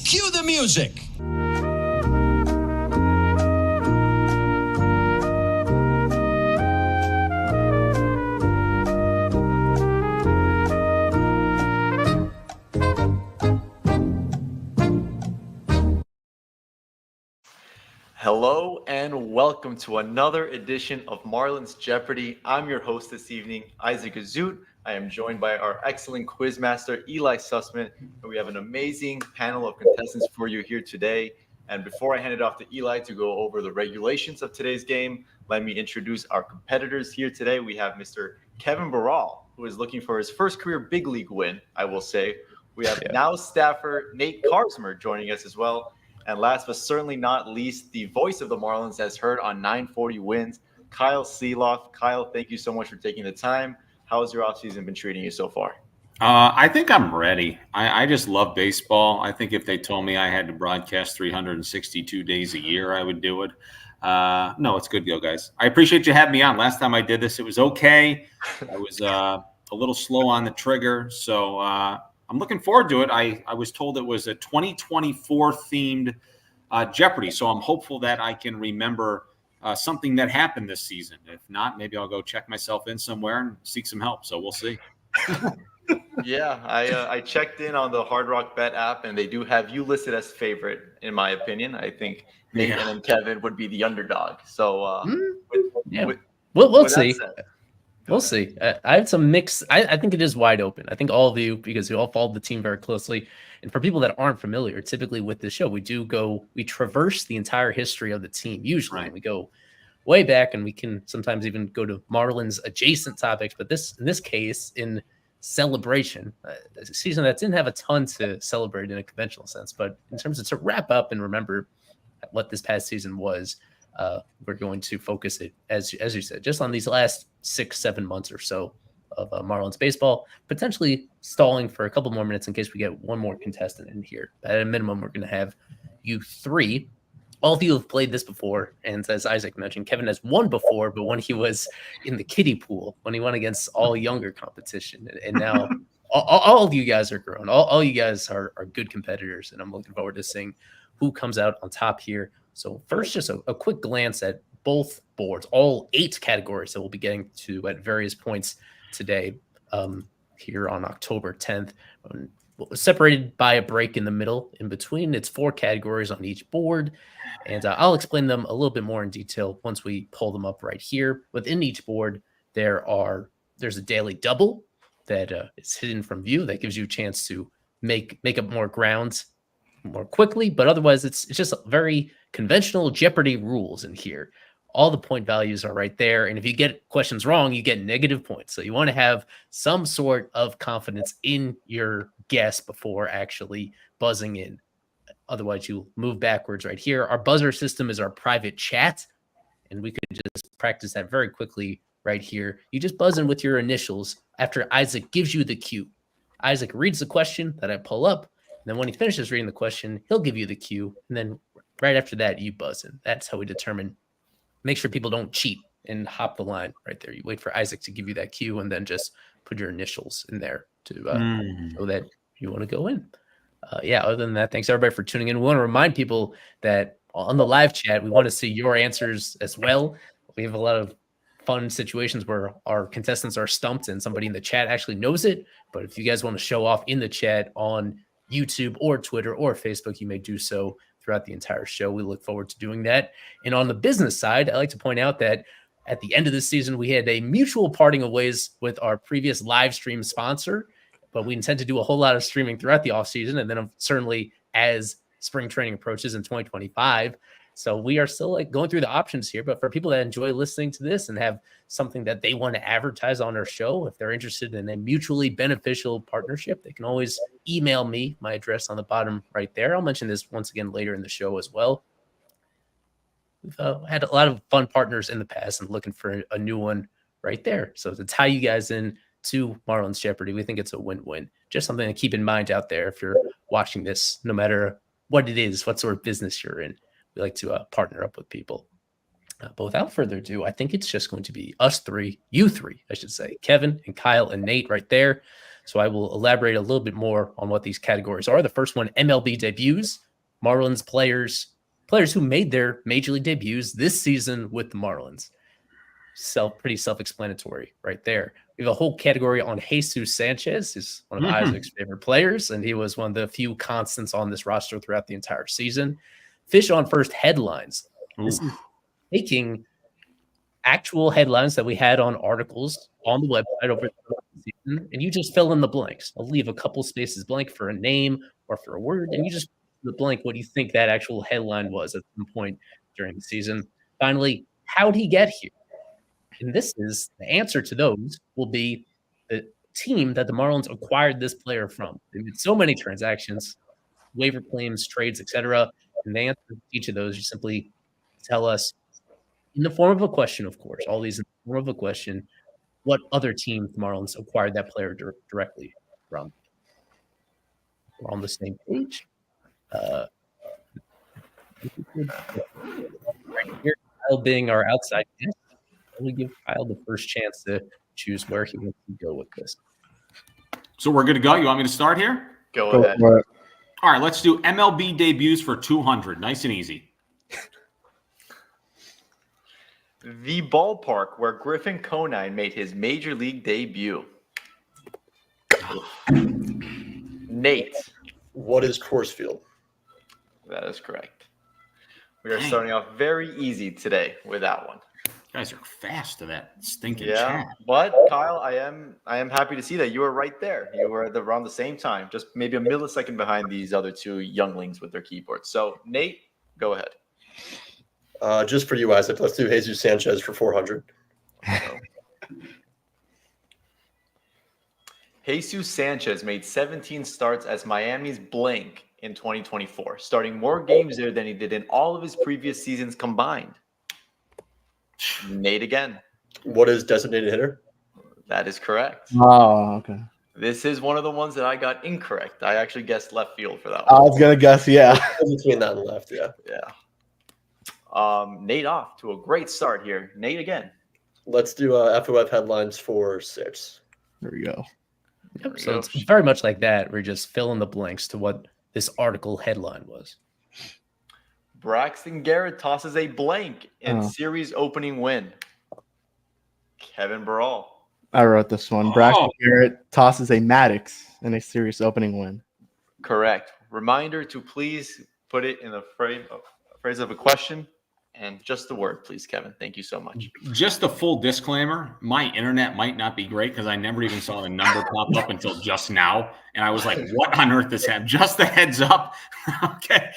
Cue the music. Hello and welcome to another edition of Marlins Jeopardy. I'm your host this evening, Isaac Azout. I am joined by our excellent quizmaster, Eli Sussman, and we have an amazing panel of contestants for you here today. And before I hand it off to Eli to go over the regulations of today's game, let me introduce our competitors here today. We have Mr. Kevin Barral, who is looking for his first career big league win, I will say. We have now staffer Nate Karsmer joining us as well. And last but certainly not least, the voice of the Marlins as heard on 940 Wins, Kyle Seeloff. Kyle, thank you so much for taking the time. How's your offseason been treating you so far? I think I'm ready. I just love baseball. I think if they told me I had to broadcast 362 days a year, I would do it. No, it's good to go, guys. I appreciate you having me on. Last time I did this, it was okay. I was a little slow on the trigger, so I'm looking forward to it. I was told it was a 2024 themed Jeopardy, so I'm hopeful that I can remember something that happened this season. If not, maybe I'll go check myself in somewhere and seek some help. So we'll see. Yeah, I checked in on the Hard Rock Bet app, and they do have you listed as favorite, in my opinion. I think Nathan and Kevin would be the underdog. So we'll see. We'll see. I have some mix. I think it is wide open. I think all of you, because you all followed the team very closely. And for people that aren't familiar, typically with this show, we traverse the entire history of the team. Usually we go way back, and we can sometimes even go to Marlins adjacent topics. But in this case, in celebration, a season that didn't have a ton to celebrate in a conventional sense. But in terms of to wrap up and remember what this past season was, we're going to focus it, as you said, just on these last 6-7 months or so of Marlins baseball, potentially stalling for a couple more minutes in case we get one more contestant in here. But at a minimum, we're going to have you three. All of you have played this before, and as Isaac mentioned, Kevin has won before, but when he was in the kiddie pool, when he won against all younger competition, and now all of you guys are grown. All you guys are good competitors, and I'm looking forward to seeing who comes out on top here. So first, just a quick glance at both boards, all 8 categories that we'll be getting to at various points today here on October 10th. Separated by a break in the middle. In between, it's 4 categories on each board, and I'll explain them a little bit more in detail once we pull them up right here. Within each board, there's a daily double that is hidden from view that gives you a chance to make up more grounds more quickly, but otherwise it's just very conventional Jeopardy rules in here. All the point values are right there, and if you get questions wrong, you get negative points. So you want to have some sort of confidence in your guess before actually buzzing in. Otherwise, you move backwards right here. Our buzzer system is our private chat, and we could just practice that very quickly right here. You just buzz in with your initials after Isaac gives you the cue. Isaac reads the question that I pull up, and then when he finishes reading the question, he'll give you the cue, and then right after that, you buzz in. That's how we determine. Make sure people don't cheat and hop the line right there. You wait for Isaac to give you that cue and then just put your initials in there to show that you want to go in. Other than that, thanks everybody for tuning in. We want to remind people that on the live chat, we want to see your answers as well. We have a lot of fun situations where our contestants are stumped and somebody in the chat actually knows it. But if you guys want to show off in the chat on YouTube or Twitter or Facebook, you may do so throughout the entire show. We look forward to doing that. And on the business side, I like to point out that at the end of this season, we had a mutual parting of ways with our previous live stream sponsor, but we intend to do a whole lot of streaming throughout the offseason, and then certainly as spring training approaches in 2025. So we are still going through the options here, but for people that enjoy listening to this and have something that they want to advertise on our show, if they're interested in a mutually beneficial partnership, they can always email me, my address on the bottom right there. I'll mention this once again later in the show as well. We've had a lot of fun partners in the past and looking for a new one right there. So to tie you guys in to Marlins Jeopardy, we think it's a win-win. Just something to keep in mind out there if you're watching this, no matter what it is, what sort of business you're in. We like to partner up with people. But without further ado, I think it's just going to be us three, you three, I should say, Kevin and Kyle and Nate right there. So I will elaborate a little bit more on what these categories are. The first one, MLB debuts, Marlins players who made their major league debuts this season with the Marlins. Pretty self-explanatory right there. We have a whole category on Jesus Sanchez, who's one of Isaac's favorite players, and he was one of the few constants on this roster throughout the entire season. Fish on First headlines. This is taking actual headlines that we had on articles on the website over the season, and you just fill in the blanks. I'll leave a couple spaces blank for a name or for a word, and you just fill the blank what you think that actual headline was at some point during the season. Finally, how'd he get here? And this is the answer to those will be the team that the Marlins acquired this player from. They did so many transactions, waiver claims, trades, etc. And the answer to each of those, you simply tell us in the form of a question, of course, all these in the form of a question, what other team the Marlins acquired that player directly from. We're on the same page. Right here, Kyle being our outside guest. We give Kyle the first chance to choose where he wants to go with this. So we're good to go. You want me to start here? Go ahead. All right, let's do MLB debuts for 200. Nice and easy. The ballpark where Griffin Conine made his major league debut. Nate. What is Coors Field? That is correct. We are starting off very easy today with that one. You guys are fast to that stinking chat. But Kyle, I am happy to see that you were right there. You were around the same time, just maybe a millisecond behind these other two younglings with their keyboards. So Nate, go ahead. Just for you, Isaac, let's do Jesus Sanchez for 400. Jesus Sanchez made 17 starts as Miami's blank in 2024, starting more games there than he did in all of his previous seasons combined. Nate again. What is designated hitter? That is correct. Oh, okay. This is one of the ones that I got incorrect. I actually guessed left field for that I one. was gonna guess, yeah. Between that and left, yeah. Yeah. Nate off to a great start here. Nate again. Let's do FOF headlines for 6. There we go. Yep, so it's very much like that. We're just filling the blanks to what this article headline was. Braxton Garrett tosses a blank in series opening win. Kevin Barral. I wrote this one. Braxton Garrett tosses a Maddox in a series opening win. Correct. Reminder to please put it in the phrase of a question and just the word, please, Kevin. Thank you so much. Just a full disclaimer, my internet might not be great because I never even saw the number pop up until just now. And I was like, what on earth is happening? Just a heads up. Okay.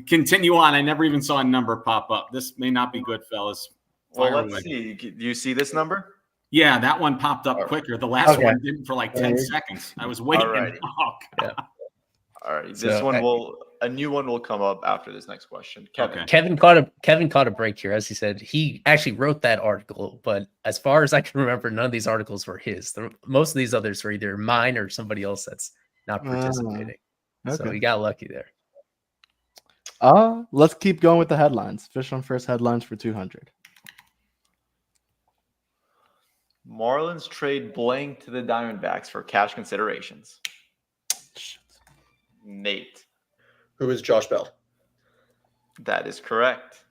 Continue on. I never even saw a number pop up. This may not be good, fellas. Well, let's see. Do you see this number? Yeah, that one popped up quicker. The last one didn't for like 10 seconds. I was waiting. All right. All right. This a new one will come up after this next question. Kevin. Okay. Kevin caught a break here. As he said, he actually wrote that article, but as far as I can remember, none of these articles were his. Most of these others were either mine or somebody else that's not participating. So he got lucky there. Let's keep going with the headlines. Fish on First headlines for 200. Marlins trade blank to the Diamondbacks for cash considerations. Nate. Who is Josh Bell? That is correct.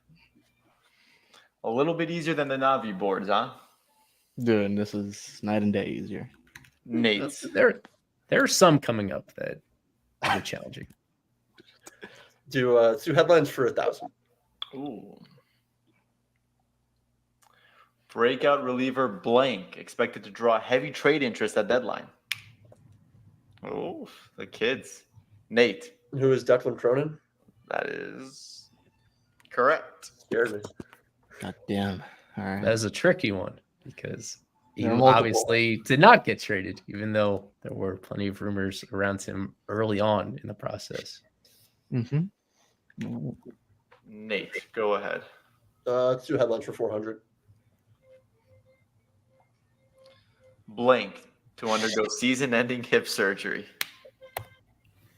A little bit easier than the Navi boards, huh? Dude, this is night and day easier. Nate. There are some coming up that are challenging. Do 2 headlines for 1,000. Ooh. Breakout reliever blank expected to draw heavy trade interest at deadline. Oh, the kids. Nate. Who is Declan Cronin? That is correct. Scared me. God damn. All right. That is a tricky one because he obviously did not get traded, even though there were plenty of rumors around him early on in the process. Mm-hmm. Nate, go ahead. 2 headlines for 400. Blank to undergo season-ending hip surgery.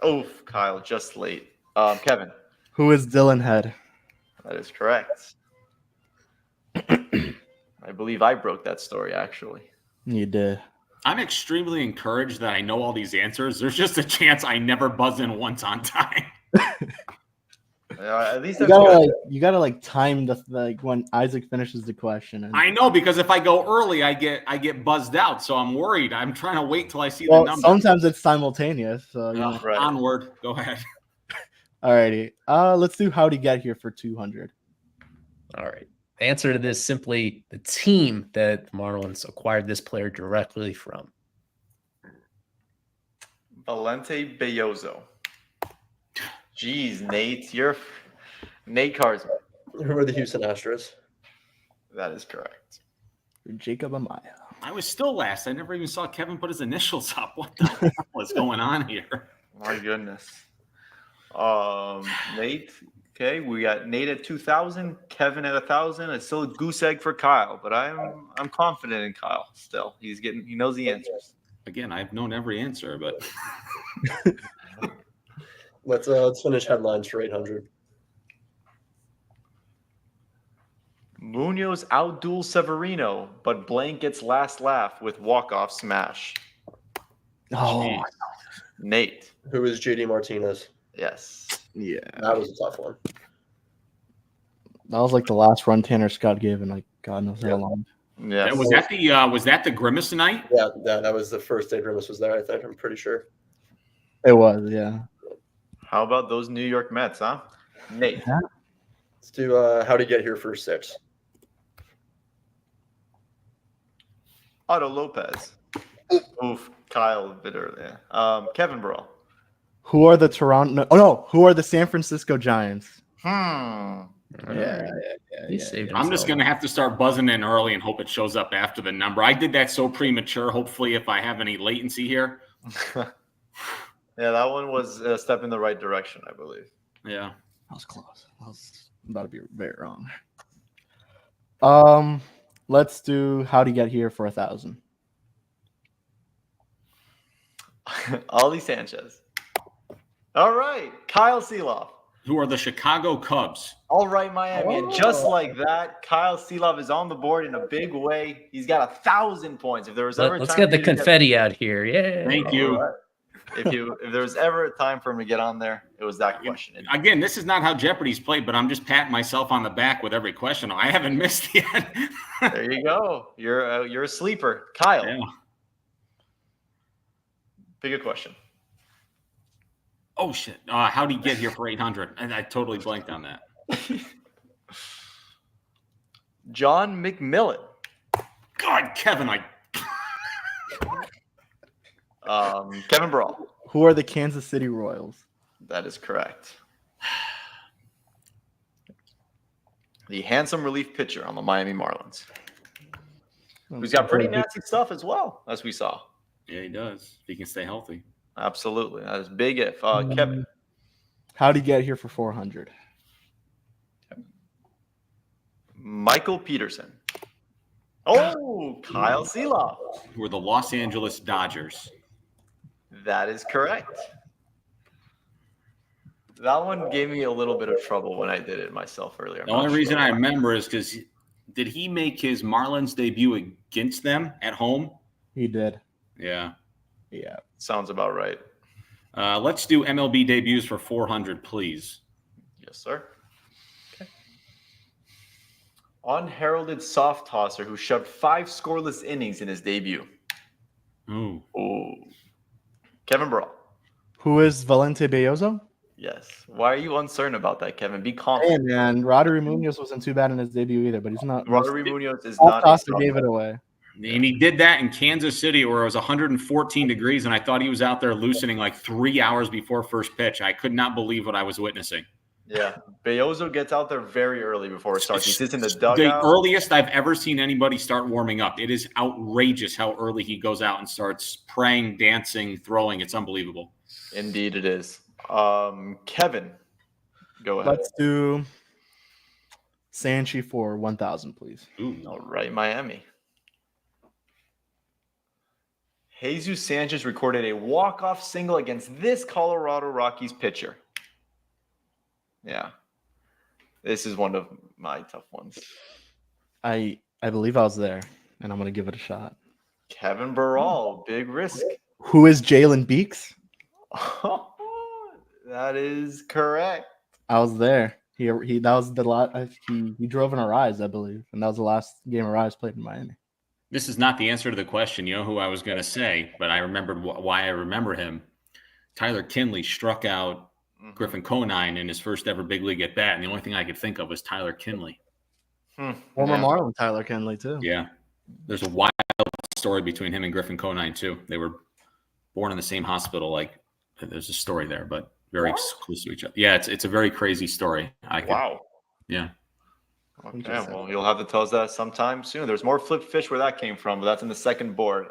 Oh, Kyle, just late. Kevin. Who is Dylan Head? That is correct. I believe I broke that story, actually. You did. I'm extremely encouraged that I know all these answers. There's just a chance I never buzz in once on time. At least You that's gotta good. like time the when Isaac finishes the question. And I know, because if I go early, I get buzzed out. So I'm worried. I'm trying to wait till I see the well, number. sometimes it's simultaneous. So you know. Right. Onward. Go ahead. Alrighty. Let's do How'd He Get Here for 200. All right. The answer to this simply the team that the Marlins acquired this player directly from. Valente Belloso. Jeez, Nate. You're Nate Carsman. Who are the Houston Astros? That is correct. Jacob Amaya. I was still last. I never even saw Kevin put his initials up. What the hell is going on here? My goodness. Nate. Okay, we got Nate at 2,000, Kevin at 1,000. It's still a goose egg for Kyle, but I'm confident in Kyle still. He knows the answers. Again, I've known every answer, but Let's finish headlines for 800. Munoz outduels Severino, but blank gets last laugh with walk-off smash. Oh, Nate. Who is JD Martinez? Yes. yeah. That was a tough one. That was like the last run Tanner Scott gave in like God knows how long. Yes. was that the Grimace night? Yeah, that was the first day Grimace was there, I think. I'm pretty sure. It was, yeah. How about those New York Mets, huh? Nate. Let's do How'd He Get Here for 6. Otto Lopez. Oof. Kyle a bit earlier. Kevin Burrell. Who are the Toronto? Oh no, who are the San Francisco Giants? Yeah. He saved I'm just himself. going to have to start buzzing in early and hope it shows up after the number. I did that so premature. Hopefully, if I have any latency here. Yeah, that one was a step in the right direction, I believe. Yeah. That was close. I was about to be very wrong. Let's do How'd He Get Here for 1,000. Ollie Sanchez. All right. Kyle Seeloff. Who are the Chicago Cubs? All right, Miami. And just like that, Kyle Seeloff is on the board in a big way. He's got 1,000 points. If there was ever Let's time get the for you to confetti out here. Yeah. Thank you. All right. If there was ever a time for him to get on there, it was that question. Again, this is not how Jeopardy's played, but I'm just patting myself on the back with every question. I haven't missed yet. There you go. You're a sleeper, Kyle. Yeah. Pick a question. Oh shit! How'd he get here for 800? And I totally blanked on that. John McMillan. God, Kevin, Kevin Brawl. Who are the Kansas City Royals? That is correct. The handsome relief pitcher on the Miami Marlins. Who's got pretty nasty stuff as well, as we saw. Yeah, he does. If he can stay healthy. Absolutely. That is big if. Kevin. How'd he get here for 400? Michael Peterson. Oh, Kyle Seeloff. Who are the Los Angeles Dodgers? That is correct. That one gave me a little bit of trouble when I did it myself earlier. The only reason I remember is because did he make his Marlins debut against them at home? He did. Yeah. Yeah. Sounds about right. Let's do MLB debuts for 400, please. Yes, sir. Okay. Unheralded soft tosser who shoved 5 scoreless innings in his debut. Ooh. Oh. Kevin Brawl. Who is Valente Belloso? Yes. Why are you uncertain about that, Kevin? Be Hey, confident. man. Rodri Munoz wasn't too bad in his debut either, but he's not. Rodri Munoz is Soft not. tosser gave it away. And he did that in Kansas City where it was 114 degrees, and I thought he was out there loosening like 3 hours before first pitch. I could not believe what I was witnessing. Yeah. Belloso gets out there very early before it starts. He sits in the The dugout. earliest I've ever seen anybody start warming up. It is outrageous how early he goes out and starts praying, dancing, throwing. It's unbelievable. Indeed, it is. Kevin, go ahead. Let's do Sanchi for 1,000, please. Ooh. All right, Miami. Jesus Sanchez recorded a walk-off single against this Colorado Rockies pitcher. Yeah. This is one of my tough ones. I believe I was there, and I'm gonna give it a shot. Kevin Burrell, big risk. Who is Jalen Beeks? That is correct. I was there. He that was the lot. He drove in Arise, I believe, and that was the last game Arise played in Miami. This is not the answer to the question. You know who I was going to say, but I remembered why I remember him. Tyler Kinley struck out Griffin Conine in his first ever big league at bat, and the only thing I could think of was Tyler Kinley. Former Marlin Tyler Kinley too. Yeah, there's a wild story between him and Griffin Conine too. They were born in the same hospital. Like, there's a story there, but very close to each other. Yeah, it's a very crazy story. Wow. Yeah. Okay, well, you'll have to tell us that sometime soon. There's more flipped fish where that came from, but that's in the second board.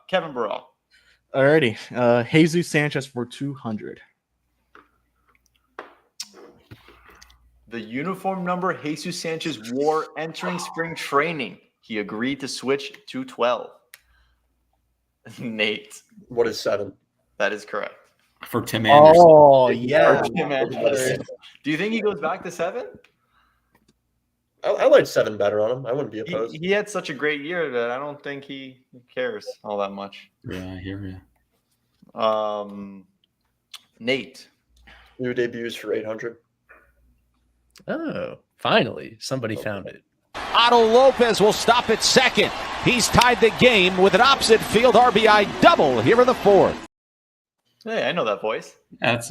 Kevin Burrell. Alrighty. Jesus Sanchez for 200. The uniform number Jesus Sanchez wore entering spring training. He agreed to switch to 12. Nate. What is 7? That is correct. For Tim Anderson. Oh, yeah. Tim Anderson. Do you think he goes back to 7? I like 7 better on him. I wouldn't be opposed. He had such a great year that I don't think he cares all that much. Yeah, I hear you. Nate. New debuts for 800. Oh, finally, somebody found it. Otto Lopez will stop at second. He's tied the game with an opposite field RBI double here in the 4th. Hey, I know that voice. Guys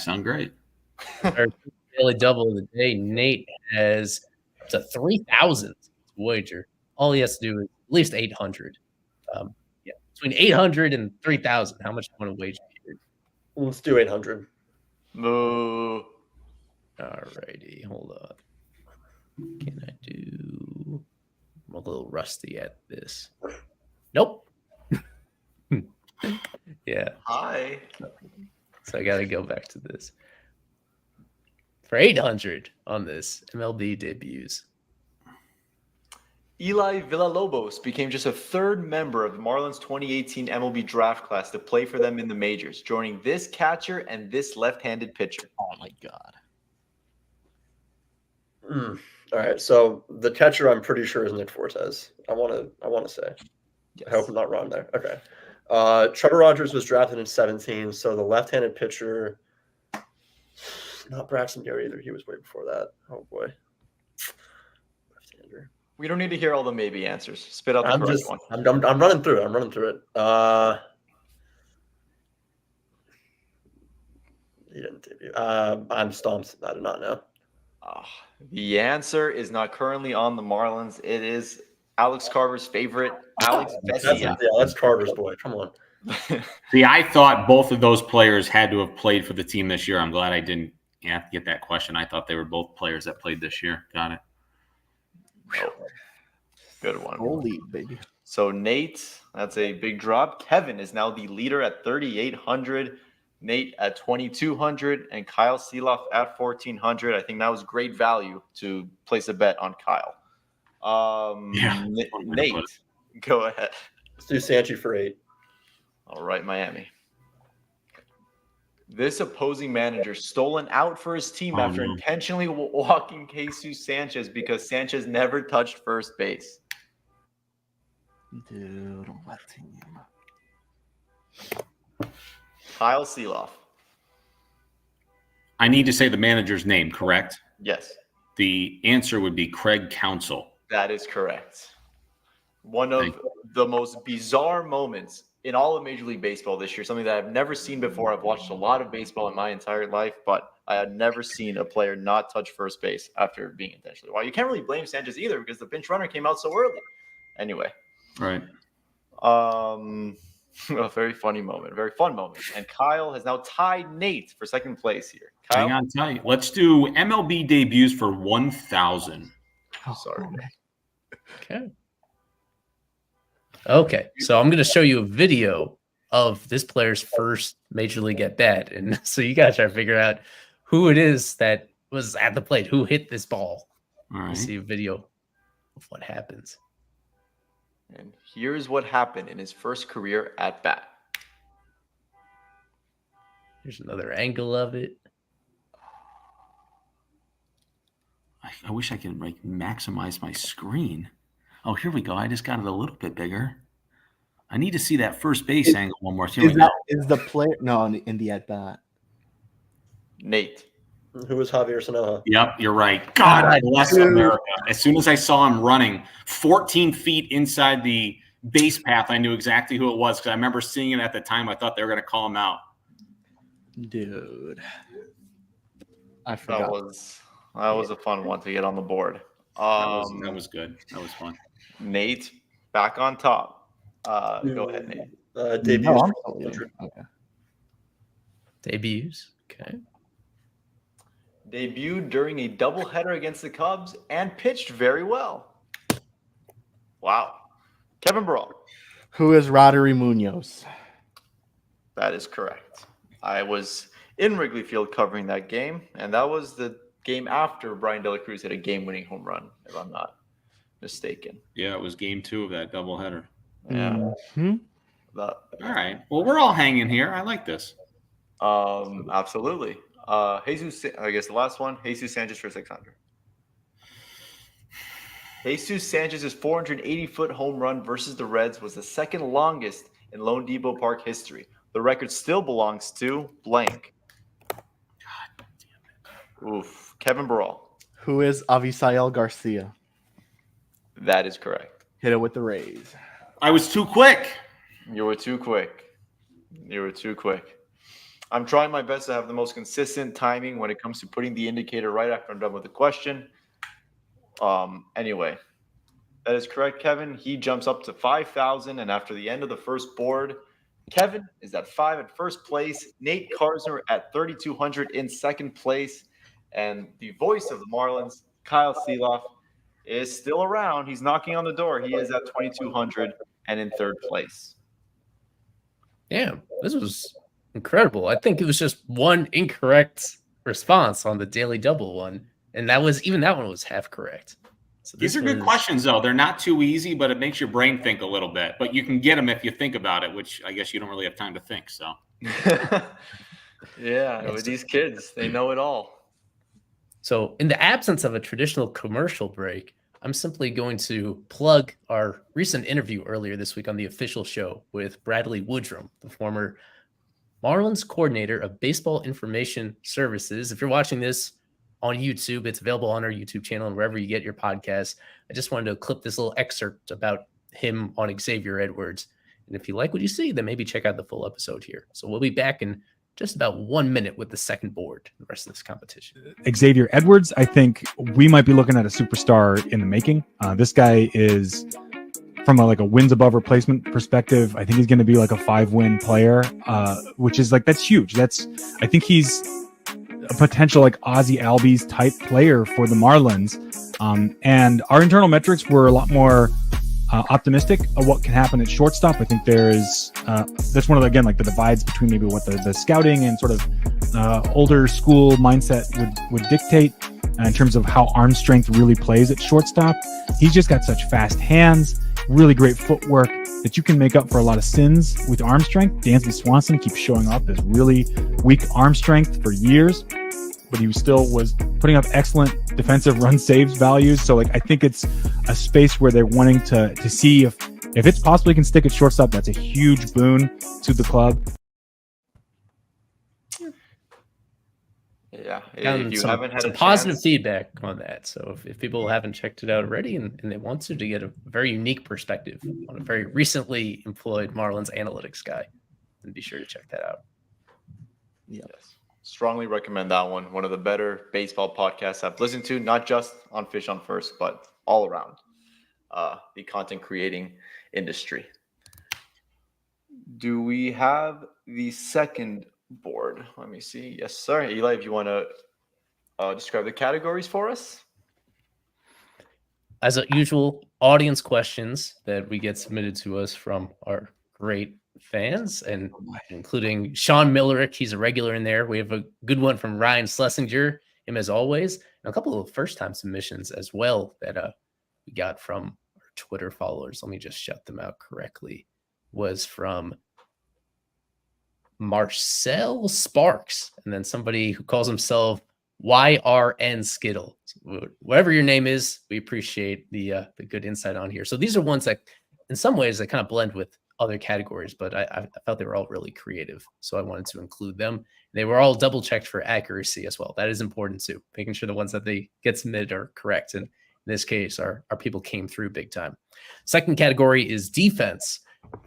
sound great. Our daily double of the day. Nate has it's a 3,000 wager. All he has to do is at least 800. Yeah, between 800 and 3,000. How much do you want to wager here? Let's do 800. Moo. All righty, hold on. Can I do? I'm a little rusty at this. Nope. Yeah. Hi. So I got to go back to this. For 800 on this MLB debuts. Eli Villalobos became just a third member of the Marlins 2018 MLB draft class to play for them in the majors, joining this catcher and this left-handed pitcher. Oh my God. All right, so the catcher I'm pretty sure is Nick Fortes. I want to say. Yes. I hope I'm not wrong there. Okay. Trevor Rogers was drafted in 17, so the left-handed pitcher, not Braxton Garrett either. He was way before that. Oh boy. Left-hander. We don't need to hear all the maybe answers. Spit out the correct one. I'm running through it. I'm running through it. He didn't debut. I'm stumped. I do not know. The answer is not currently on the Marlins. It is Alex Carver's favorite, Alex Vesia. That's Carver's boy. Come on. See, I thought both of those players had to have played for the team this year. I'm glad I didn't have to get that question. I thought they were both players that played this year. Got it. Good one. Holy baby. So Nate, that's a big drop. Kevin is now the leader at 3,800. Nate at 2,200 and Kyle Seeloff at 1,400. I think that was great value to place a bet on Kyle. Nate, go ahead. Let's do Sanchi for 8. All right, Miami. This opposing manager stole an out for his team after intentionally walking Jesus Sanchez because Sanchez never touched first base. Dude, what team? Kyle Seeloff. I need to say the manager's name, correct? Yes. The answer would be Craig Counsell. That is correct. One of the most bizarre moments in all of Major League Baseball this year, something that I've never seen before. I've watched a lot of baseball in my entire life, but I had never seen a player not touch first base after being intentionally. Well, you can't really blame Sanchez either because the pinch runner came out so early. Anyway. Right. A very funny moment, very fun moment. And Kyle has now tied Nate for second place here. Kyle? Hang on tight. Let's do MLB debuts for 1,000. Oh, sorry. Okay. So I'm going to show you a video of this player's first Major League at bat. And so you guys try to figure out who it is that was at the plate, who hit this ball. All right. You see a video of what happens. And here's what happened in his first career at bat. Here's another angle of it. I wish I could maximize my screen. Oh, here we go. I just got it a little bit bigger. I need to see that first base angle one more time. Is the player no in the at bat? Nate. Who was Javier Sanoja? Yep, you're right. God bless America. As soon as I saw him running 14 feet inside the base path, I knew exactly who it was because I remember seeing it at the time. I thought they were going to call him out. Dude, I forgot. That was a fun one to get on the board. That was good. That was fun. Nate, back on top. Go ahead, Nate. Debuts. No, I'm still here. Okay. Debuts. Okay. Debuted during a doubleheader against the Cubs and pitched very well. Wow. Kevin Brawl. Who is Roddery Munoz? That is correct. I was in Wrigley Field covering that game, and that was the game after Brian De La Cruz hit a game-winning home run, if I'm not mistaken. Yeah, it was game 2 of that doubleheader. Yeah. Mm-hmm. All right. Well, we're all hanging here. I like this. Absolutely. Jesus, I guess the last one, Jesus Sanchez for 600. Jesus Sanchez's 480-foot home run versus the Reds was the second longest in Lone Depot Park history. The record still belongs to blank. God damn it. Oof. Kevin Brawl. Who is Avisail Garcia? That is correct. Hit it with the Rays. I was too quick. You were too quick. I'm trying my best to have the most consistent timing when it comes to putting the indicator right after I'm done with the question. Anyway, that is correct, Kevin. He jumps up to 5,000, and after the end of the first board, Kevin is at 5 at first place. Nate Karsner at 3,200 in second place, and the voice of the Marlins, Kyle Seeloff, is still around. He's knocking on the door. He is at 2,200 and in third place. Damn, this was incredible. I think it was just one incorrect response on the Daily Double one, and that one was half correct. So These are good questions, though. They're not too easy, but it makes your brain think a little bit. But you can get them if you think about it, which I guess you don't really have time to think. So, yeah, with these kids, they know it all. So, in the absence of a traditional commercial break, I'm simply going to plug our recent interview earlier this week on the official show with Bradley Woodrum, the former Marlins coordinator of baseball information services. If you're watching this on YouTube, it's available on our YouTube channel and wherever you get your podcasts. I just wanted to clip this little excerpt about him on Xavier Edwards. And if you like what you see, then maybe check out the full episode here. So we'll be back in just about 1 minute with the second board, the rest of this competition. Xavier Edwards, I think we might be looking at a superstar in the making. This guy is, from a wins above replacement perspective, I think he's going to be like a 5-win player, which is that's huge. I think he's a potential Ozzie Albies type player for the Marlins. And our internal metrics were a lot more optimistic of what can happen at shortstop. I think there is that's one of the divides between maybe what the scouting and sort of older school mindset would dictate in terms of how arm strength really plays at shortstop. He's just got such fast hands, really great footwork that you can make up for a lot of sins with arm strength. Dansby Swanson keeps showing up as really weak arm strength for years, but he still was putting up excellent defensive run saves values. So I think it's a space where they're wanting to see if it's possible he can stick at shortstop. That's a huge boon to the club. Yeah, if you haven't had some a positive chance, feedback on that. So if people haven't checked it out already and they want to get a very unique perspective on a very recently employed Marlins analytics guy, then be sure to check that out. Yes, strongly recommend that one. One of the better baseball podcasts I've listened to, not just on Fish on First, but all around the content creating industry. Do we have the second board? Let me see. Yes, sir. Eli, if you want to describe the categories for us. As usual, audience questions that we get submitted to us from our great fans, and including Sean Millerick. He's a regular in there. We have a good one from Ryan Schlesinger, him as always, and a couple of first-time submissions as well that we got from our Twitter followers. Let me just shout them out correctly. Was from Marcel Sparks, and then somebody who calls himself YRN Skittle. Whatever your name is, we appreciate the good insight on here. So these are ones that in some ways they kind of blend with other categories, but I felt they were all really creative, so I wanted to include them. They were all double checked for accuracy as well. That is important too, making sure the ones that they get submitted are correct. And in this case, our people came through big time. Second category is defense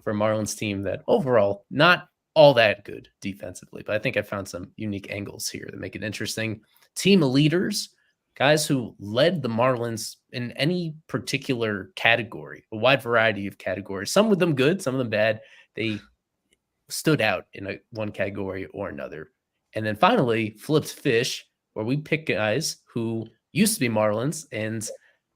for Marlins team that overall not all that good defensively, but I think I found some unique angles here that make it interesting. Team leaders, guys who led the Marlins in any particular category, a wide variety of categories, some of them good, some of them bad. They stood out in one category or another. And then finally, flipped fish, where we pick guys who used to be Marlins and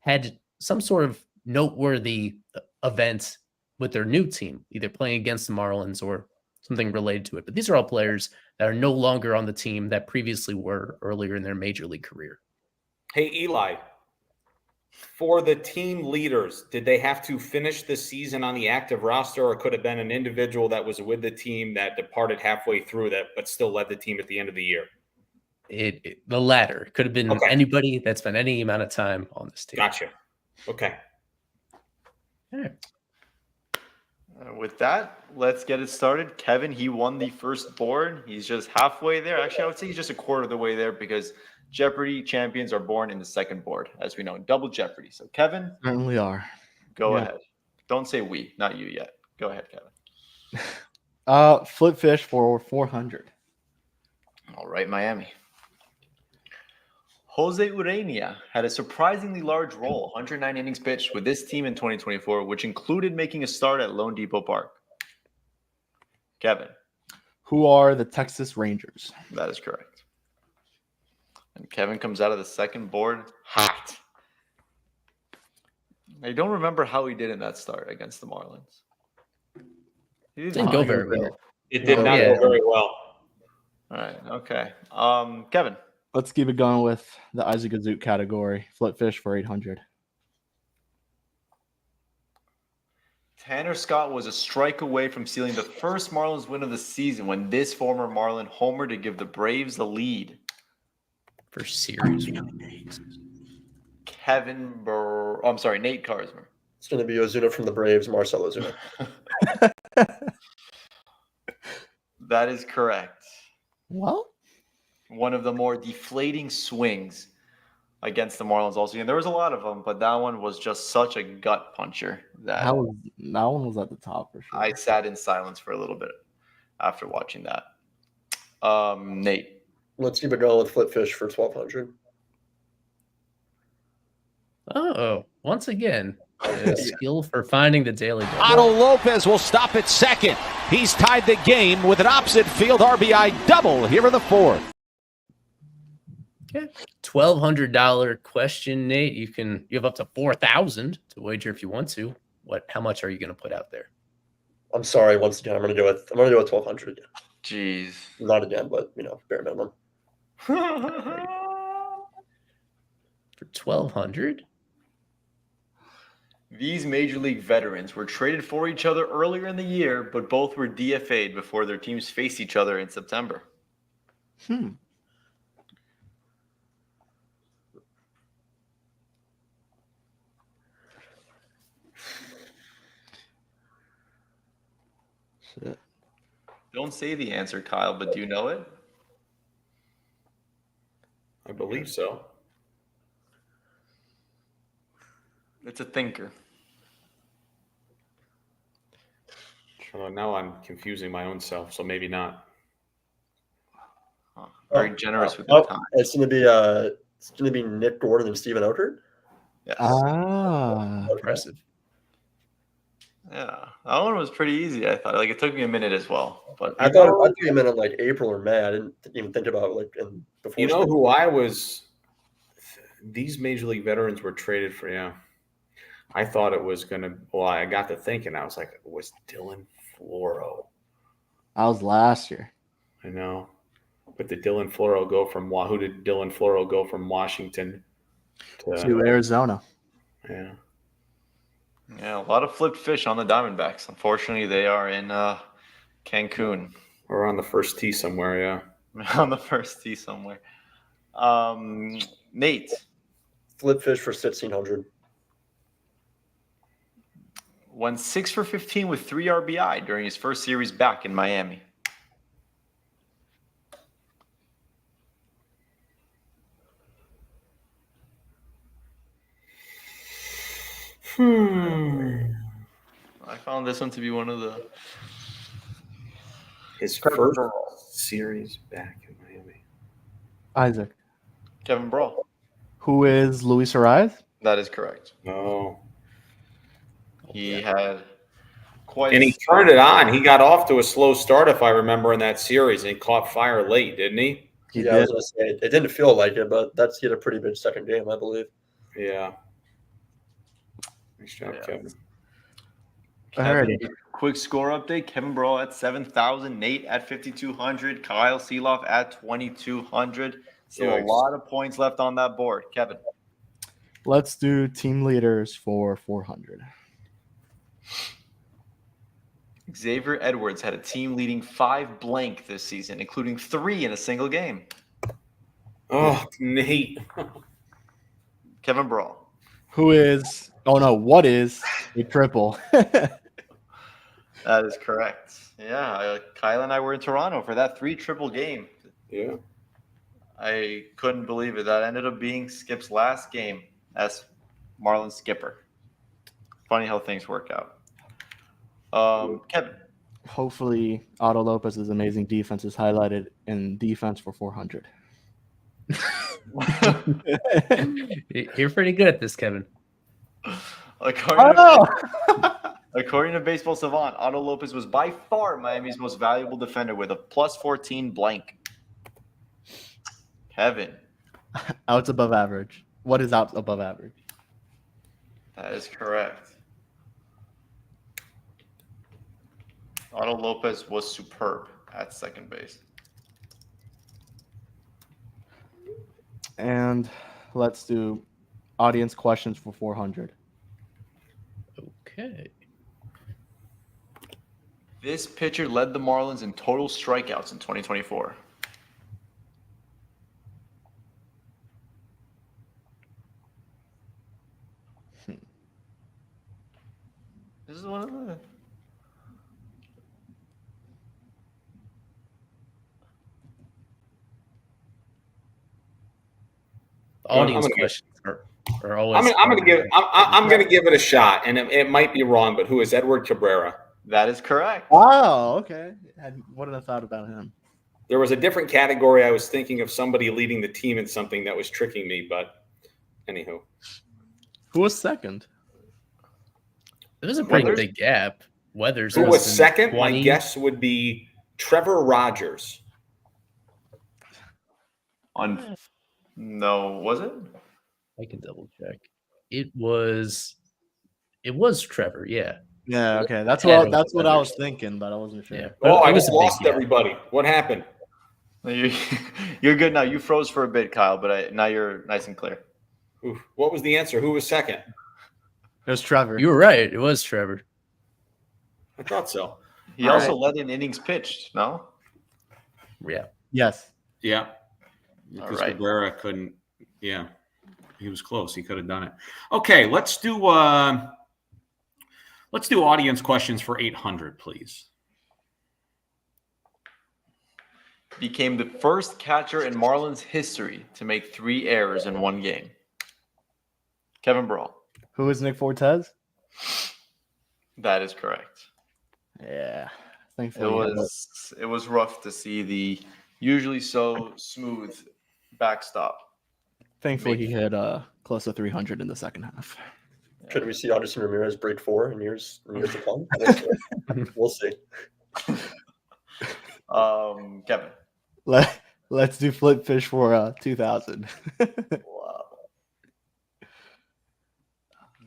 had some sort of noteworthy event with their new team, either playing against the Marlins or something related to it. But these are all players that are no longer on the team that previously were earlier in their major league career. Hey, Eli, for the team leaders, did they have to finish the season on the active roster, or could have been an individual that was with the team that departed halfway through that, but still led the team at the end of the year? The latter. It could have been anybody that's spent any amount of time on this team. Gotcha. Okay. All right. With that, let's get it started. Kevin, he won the first board. He's just halfway there. Actually, I would say he's just a quarter of the way there because Jeopardy champions are born in the second board, as we know, double Jeopardy. So, Kevin, Certainly are. go ahead. Don't say we, not you yet. Go ahead, Kevin. Flip fish for 400. All right, Miami. Jose Urania had a surprisingly large role, 109 innings pitched with this team in 2024, which included making a start at Lone Depot Park. Kevin. Who are the Texas Rangers? That is correct. And Kevin comes out of the second board hot. I don't remember how he did in that start against the Marlins. He Didn't go very well. It did not go very well. All right. Okay. Kevin. Let's keep it going with the Isaac Azoot category. Flip fish for 800. Tanner Scott was a strike away from sealing the first Marlins win of the season when this former Marlin homered to give the Braves the lead. For series. Nate Karsmer. It's going to be Ozuna from the Braves, Marcell Ozuna. That is correct. Well, one of the more deflating swings against the Marlins also. And there was a lot of them, but that one was just such a gut puncher that that one was at the top for sure. I sat in silence for a little bit after watching that. Nate. Let's keep it going with flip fish for 1,200. Oh, once again, a skill for finding the daily double. Otto Lopez will stop at second. He's tied the game with an opposite field RBI double here in the fourth. Okay. $1,200 question, Nate. You have up to 4,000 to wager if you want to. How much are you going to put out there? I'm sorry. Once again, I'm going to do it 1,200. Jeez. Not again, but bare minimum. For 1,200. These major league veterans were traded for each other earlier in the year, but both were DFA'd before their teams faced each other in September. Shit. Don't say the answer, Kyle, but do you know it? I believe so. It's a thinker. So now I'm confusing my own self, so maybe not. Very generous with your time. It's going to be Nick Gordon and Steven Oakert. Yes. Impressive. Yeah, that one was pretty easy. I thought it took me a minute as well, but I thought it came in April or May. I didn't even think about before. You know who I was? These major league veterans were traded for. Yeah, I thought it was gonna. Well, I got to thinking. I was like, it was Dylan Floro. That was last year. I know, but did Dylan Floro go from? Who did Dylan Floro go from Washington to Arizona? Yeah. Yeah, a lot of flipped fish on the Diamondbacks. Unfortunately, they are in Cancun. Or on the first tee somewhere, yeah. On the first tee somewhere. Nate. Flip fish for 1,600. went 6 for 15 with 3 RBI during his first series back in Miami. I found this one to be one of the His first series back in Miami. Isaac. Kevin Brawl. Who is Luis Ariz? That is correct. Oh. He had quite. And he turned it on. He got off to a slow start, if I remember, in that series, and he caught fire late, didn't he? He Yeah, I was did. gonna say it didn't feel like it, but he had a pretty big second game, I believe. Yeah. Nice job, Yeah. Kevin. Kevin, quick score update. Kevin Brawl at 7,000. Nate at 5,200. Kyle Seeloff at 2,200. Still a Yikes. lot of points left on that board. Kevin. Let's do team leaders for 400. Xavier Edwards had a team leading 5 blank this season, including 3 in a single game. Oh, Nate. Kevin Brawl. Who is? Oh no, what is a triple? That is correct. Yeah, Kyle and I were in Toronto for that 3 triple game. Yeah. I couldn't believe it. That ended up being Skip's last game as Marlins skipper. Funny how things work out. Kevin. Hopefully, Otto Lopez's amazing defense is highlighted in defense for 400. You're pretty good at this, Kevin. According to Baseball Savant, Otto Lopez was by far Miami's most valuable defender with a plus 14 blank. Kevin. Outs above average. What is outs above average? That is correct. Otto Lopez was superb at second base. And let's do audience questions for 400. Okay. This pitcher led the Marlins in total strikeouts in 2024. This is one of the... Audience I'm gonna questions are always. I'm gonna give it a shot, and it might be wrong, but who is Edward Cabrera? That is correct. Oh, okay. I wouldn't have thought about him. There was a different category. I was thinking of somebody leading the team in something that was tricking me, but anywho. Who was second? It was a pretty Weathers? big gap. Weathers Who was in second? 20. My guess would be Trevor Rogers. No, was it? I can double check. It was Trevor. Yeah. Yeah, okay. That's Yeah, what I was thinking, but I wasn't sure. Yeah. Oh, I It was just a big lost gap. everybody. What happened? You're good now. You froze for a bit, Kyle, but now you're nice and clear. Oof. What was the answer? Who was second? It was Trevor. You were right. It was Trevor. I thought so. He All also right. led in innings pitched, no? Yeah. Yes. Yeah. All Because right. Cabrera couldn't. Yeah. He was close. He could have done it. Okay, let's do audience questions for 800, please. Became the first catcher in Marlins history to make 3 errors in one game. Kevin Brawl. Who is Nick Fortes? That is correct. Yeah. It Thankfully, was rough to see the usually so smooth backstop. Thankfully, he hit close to 300 in the second half. Could we see Anderson Ramirez break 4 in years to come? We'll see. Kevin. Let's do flip fish for 2,000. Wow.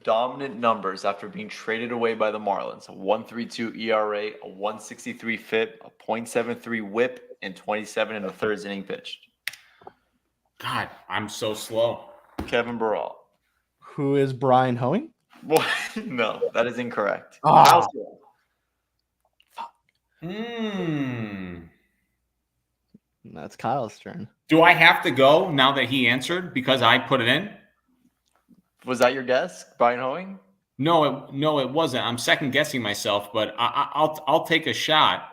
Dominant numbers after being traded away by the Marlins. A 1.32 ERA, a 1.63 FIP, a 0.73 WHIP, and 27 in the third inning pitched. God, I'm so slow. Kevin Burrell. Who is Brian Hoeing? What? No, that is incorrect. Ah. That's Kyle's turn. Do I have to go now that he answered because I put it in? Was that your guess, Brian Hoeing? No, it wasn't. I'm second guessing myself, but I'll take a shot.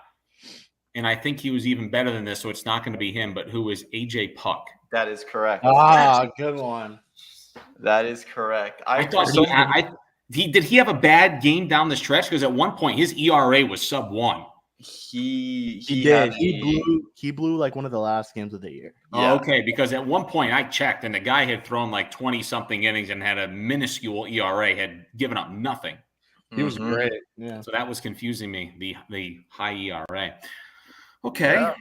And I think he was even better than this, so it's not going to be him. But who is AJ Puck? That is correct. Good one. That is correct. I thought did he have a bad game down the stretch? Because at one point his ERA was sub-1. He did. He blew like one of the last games of the year. Yeah. Oh, okay, because at one point I checked and the guy had thrown like 20-something innings and had a minuscule ERA, had given up nothing. He was great. Yeah. So that was confusing me, the high ERA. Okay. Yeah.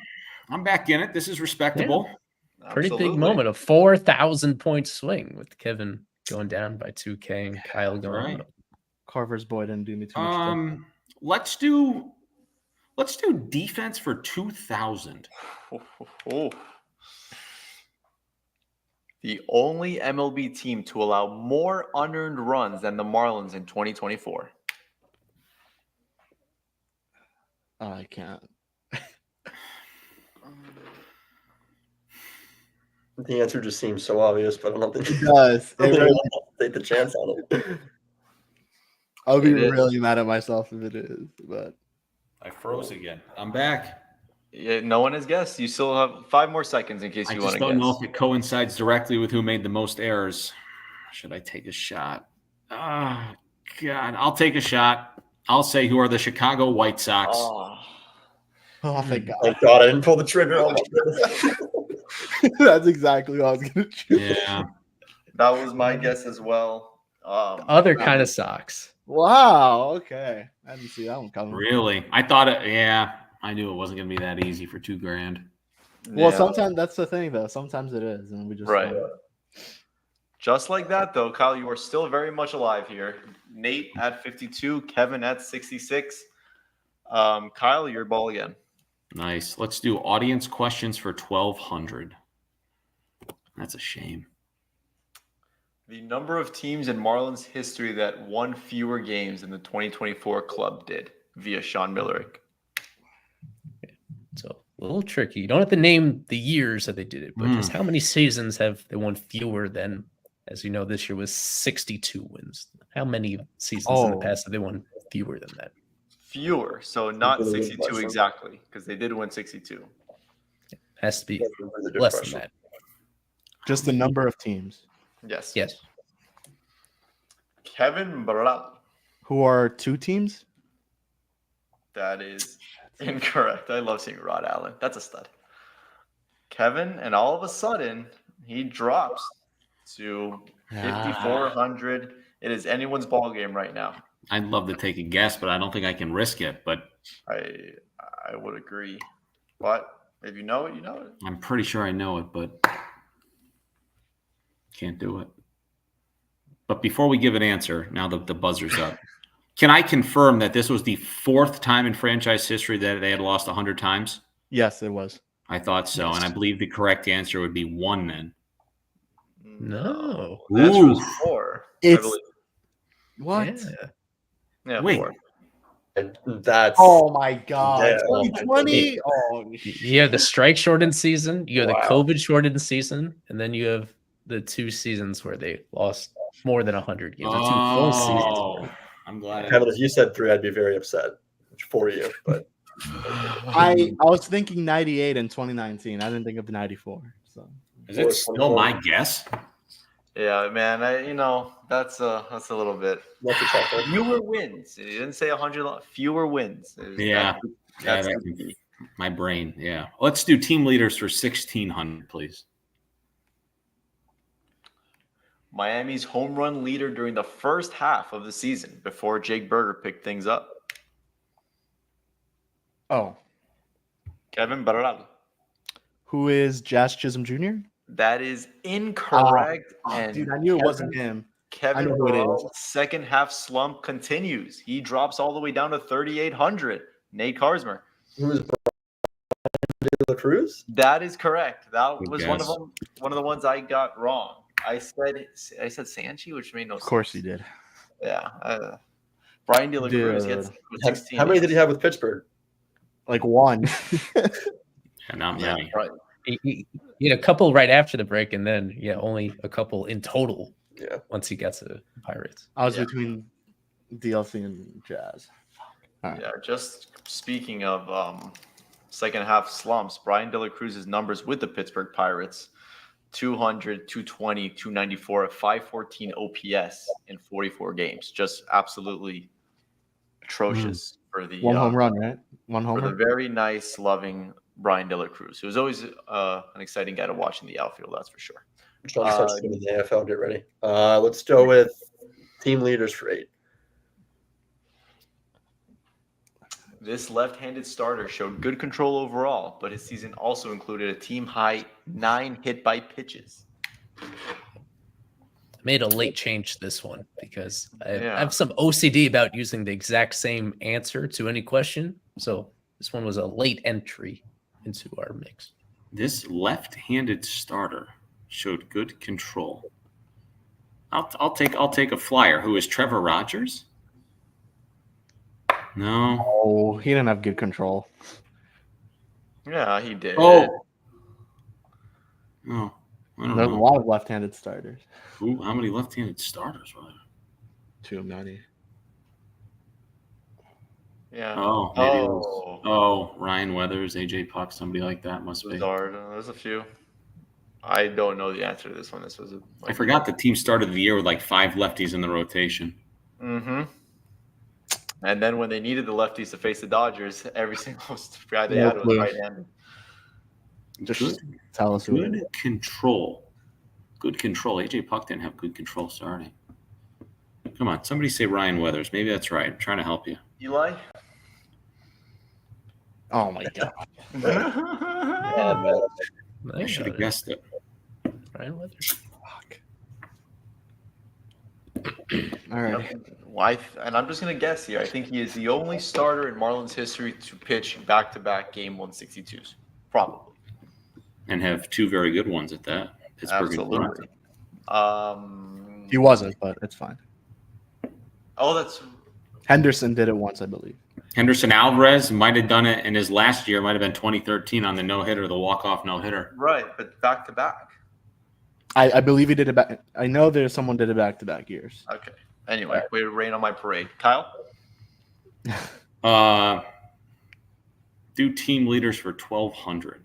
I'm back in it. This is respectable. Yeah. Pretty big moment, a 4,000-point swing with Kevin going down by 2K and Kyle going up. Carver's boy didn't do me too much. Let's do defense for 2,000. The only MLB team to allow more unearned runs than the Marlins in 2024. I can't. The answer just seems so obvious, but I don't think it does. Take the chance on it. I'll be really mad at myself if it is, but I froze again. I'm back. Yeah, no one has guessed. You still have 5 more seconds in case you want to guess. I just don't know if it coincides directly with who made the most errors. Should I take a shot? Oh, God. I'll take a shot. I'll say who are the Chicago White Sox. Oh thank God. Thank God I didn't pull the trigger. Oh, my goodness. That's exactly what I was going to choose. Yeah. That was my guess as well. Other kind of Sox. Wow. Okay. I didn't see that one coming. Really? I thought it. Yeah. I knew it wasn't going to be that easy for $2,000. Well, sometimes that's the thing, though. Sometimes it is, and we just right. Just like that, though, Kyle, you are still very much alive here. Nate at 52, Kevin at 66. Kyle, your ball again. Nice. Let's do audience questions for 1,200. That's a shame. The number of teams in Marlins history that won fewer games than the 2024 club did via Sean Millerick. So a little tricky. You don't have to name the years that they did it, but just how many seasons have they won fewer than, as you know, this year was 62 wins. How many seasons in the past have they won fewer than that? Fewer. So not 62 exactly, because they did win 62. It has to be less than that. Just the number of teams. Yes. Yes. Kevin Bravo. Who are 2 teams? That is incorrect. I love seeing Rod Allen. That's a stud. Kevin, and all of a sudden, he drops to 5,400. It is anyone's ball game right now. I'd love to take a guess, but I don't think I can risk it. But I would agree. But if you know it, you know it. I'm pretty sure I know it, but can't do it. But before we give an answer, now that the buzzer's up, can I confirm that this was the 4th time in franchise history that they had lost 100 times? Yes, it was. I thought so, and I believe the correct answer would be 1 then. No. The answer was 4. What? Yeah, wait. 4. That's oh my God. Yeah. 2020. You have the strike shortened season, you have the COVID shortened season, and then you have the 2 seasons where they lost more than 100 games. 2 full seasons. I'm glad. Kevin, if you said 3, I'd be very upset for you. But I was thinking 98 and 2019. I didn't think of 94. So is it still my guess? Yeah, man. That's a little bit. That's a tough one. Fewer wins. You didn't say 100. Fewer wins. That's my brain. Yeah. Let's do team leaders for 1,600, please. Miami's home run leader during the first half of the season before Jake Berger picked things up. Oh. Kevin Barral. Who is Jazz Chisholm Jr.? That is incorrect. Dude, I knew it wasn't him. Kevin Barral's second half slump continues. He drops all the way down to 3,800. Nate Karsmer. Who is Brian De La Cruz? That is correct. That was one of the ones I got wrong. I said Sanchi, which made no sense. Of course he did. Yeah. Brian De La Cruz gets 16. How many did he have with Pittsburgh? Like 1. Not many. Right. He had a couple right after the break, and then only a couple in total. Yeah. Once he gets to Pirates, I was between DLC and Jazz. All right. Yeah, just speaking of second half slumps, Brian De La Cruz's numbers with the Pittsburgh Pirates 200, 220, 294, 514 OPS in 44 games. Just absolutely atrocious for the One home run, right? One for the homer. very nice, loving Brian De La Cruz. It was always an exciting guy to watch in the outfield, that's for sure. Trying to start in the AFL. Get ready. Let's go with team leaders for 8. This left-handed starter showed good control overall, but his season also included a team-high 9 hit by pitches. I made a late change to this one because I Yeah. have some OCD about using the exact same answer to any question. So this one was a late entry into our mix. This left-handed starter showed good control. I'll take a flyer. Who is Trevor Rogers? No. Oh, he didn't have good control. Yeah, he did. Oh. No. I don't There's a know. lot of left-handed starters. How many left-handed starters were there? Too many. Yeah. Oh, maybe it was, Ryan Weathers, AJ Puck, somebody like that must be. Bizarre. There's a few. I don't know the answer to this one. This was I forgot the team started the year with like 5 lefties in the rotation. Mm-hmm. And then when they needed the lefties to face the Dodgers, every single guy they had was right-handed. Just tell us who it is. Good control. Good control. AJ Puck didn't have good control starting. Come on, somebody say Ryan Weathers. Maybe that's right. I'm trying to help you. Eli? Oh my god. Yeah, man. I should have guessed it. Ryan Weathers. All right. And I'm just going to guess here. I think he is the only starter in Marlins history to pitch back-to-back Game 162s. Probably. And have 2 very good ones at that. Pittsburgh and Toronto. Absolutely. He wasn't, but it's fine. Oh, that's Henderson did it once, I believe. Henderson Alvarez might have done it in his last year. Might have been 2013 on the no-hitter, the walk-off no-hitter. right, but back-to-back. I believe he did it back. I know there's someone did it back-to-back years. Okay. Anyway, way to rain on my parade. Kyle? Do team leaders for 1,200.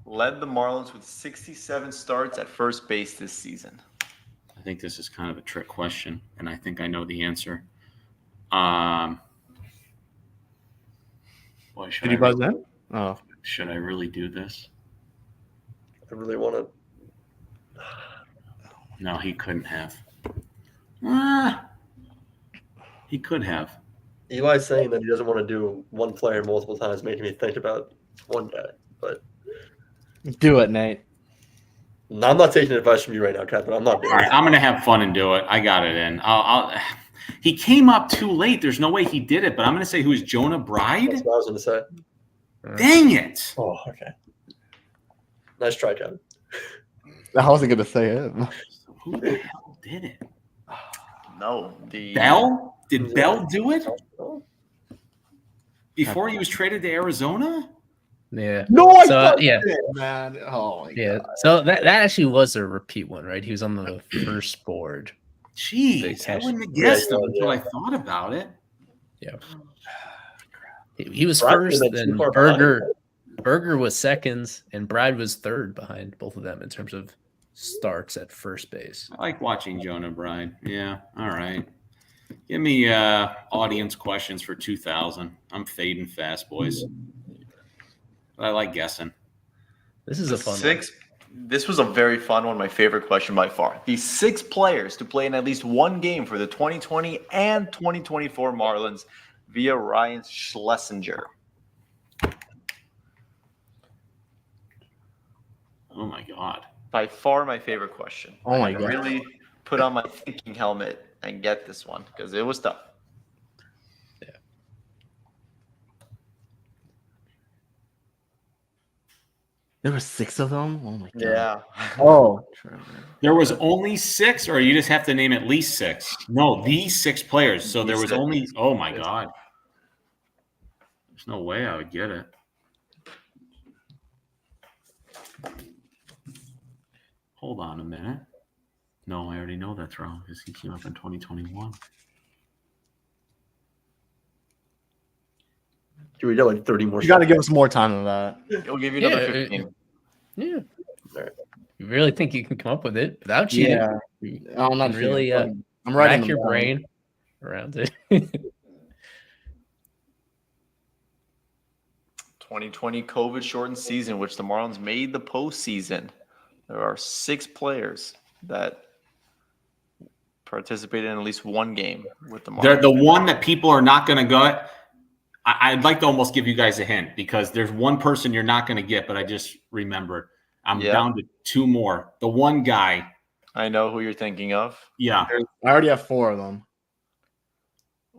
Led the Marlins with 67 starts at first base this season. I think this is kind of a trick question, and I think I know the answer. Boy, Did you buzz in? Oh. Should I really do this? I really want to. No, he couldn't have. He could have. Eli's saying that he doesn't want to do one player multiple times, making me think about one guy. But Do it, Nate. I'm not taking advice from you right now, Kat, but I'm not doing All right, it. I'm going to have fun and do it. I got it in. He came up too late. There's no way he did it, but I'm going to say who's Jonah Bride? That's what I was going to say. Dang it. Oh, okay. Nice try, Kevin. I wasn't going to say him. Who the hell did it? No, the Bell? Did Bell do it before he was traded to Arizona? Yeah. No, I So, thought yeah. you did, man. Oh, my Yeah. God. So that actually was a repeat one, right? He was on the first board. Jeez, I wouldn't have guessed it until I thought about it. Yeah. He was Brad first, was too then far behind. Berger was seconds, and Brad was third behind both of them in terms of starts at first base. I like watching Jonah Bride. Yeah, all right. Give me audience questions for 2,000. I'm fading fast, boys. But I like guessing. This is a fun one. This was a very fun one, my favorite question by far. The 6 players to play in at least one game for the 2020 and 2024 Marlins via Ryan Schlesinger. Oh, my God. By far my favorite question. Oh, my I God. really put on my thinking helmet and get this one because it was tough. There were 6 of them? Oh, my God. Yeah. Oh. There was only 6, or you just have to name at least 6? No, these 6 players. So there was only – oh, my God. There's no way I would get it. Hold on a minute. No, I already know that's wrong because he came up in 2021. Do we get like 30 more? You got to give us more time than that. We'll give you another Yeah, 15. Yeah. Right. You really think you can come up with it without cheating? Yeah. I'm not And really cheating. I'm writing rack them your down. brain around it. 2020 COVID shortened season, which the Marlins made the postseason. There are 6 players that participated in at least one game with the Marlins. They're the one that people are not going to get. I'd like to almost give you guys a hint because there's one person you're not going to get, but I just remembered. I'm down to 2 more. The one guy. I know who you're thinking of. Yeah. I already have 4 of them.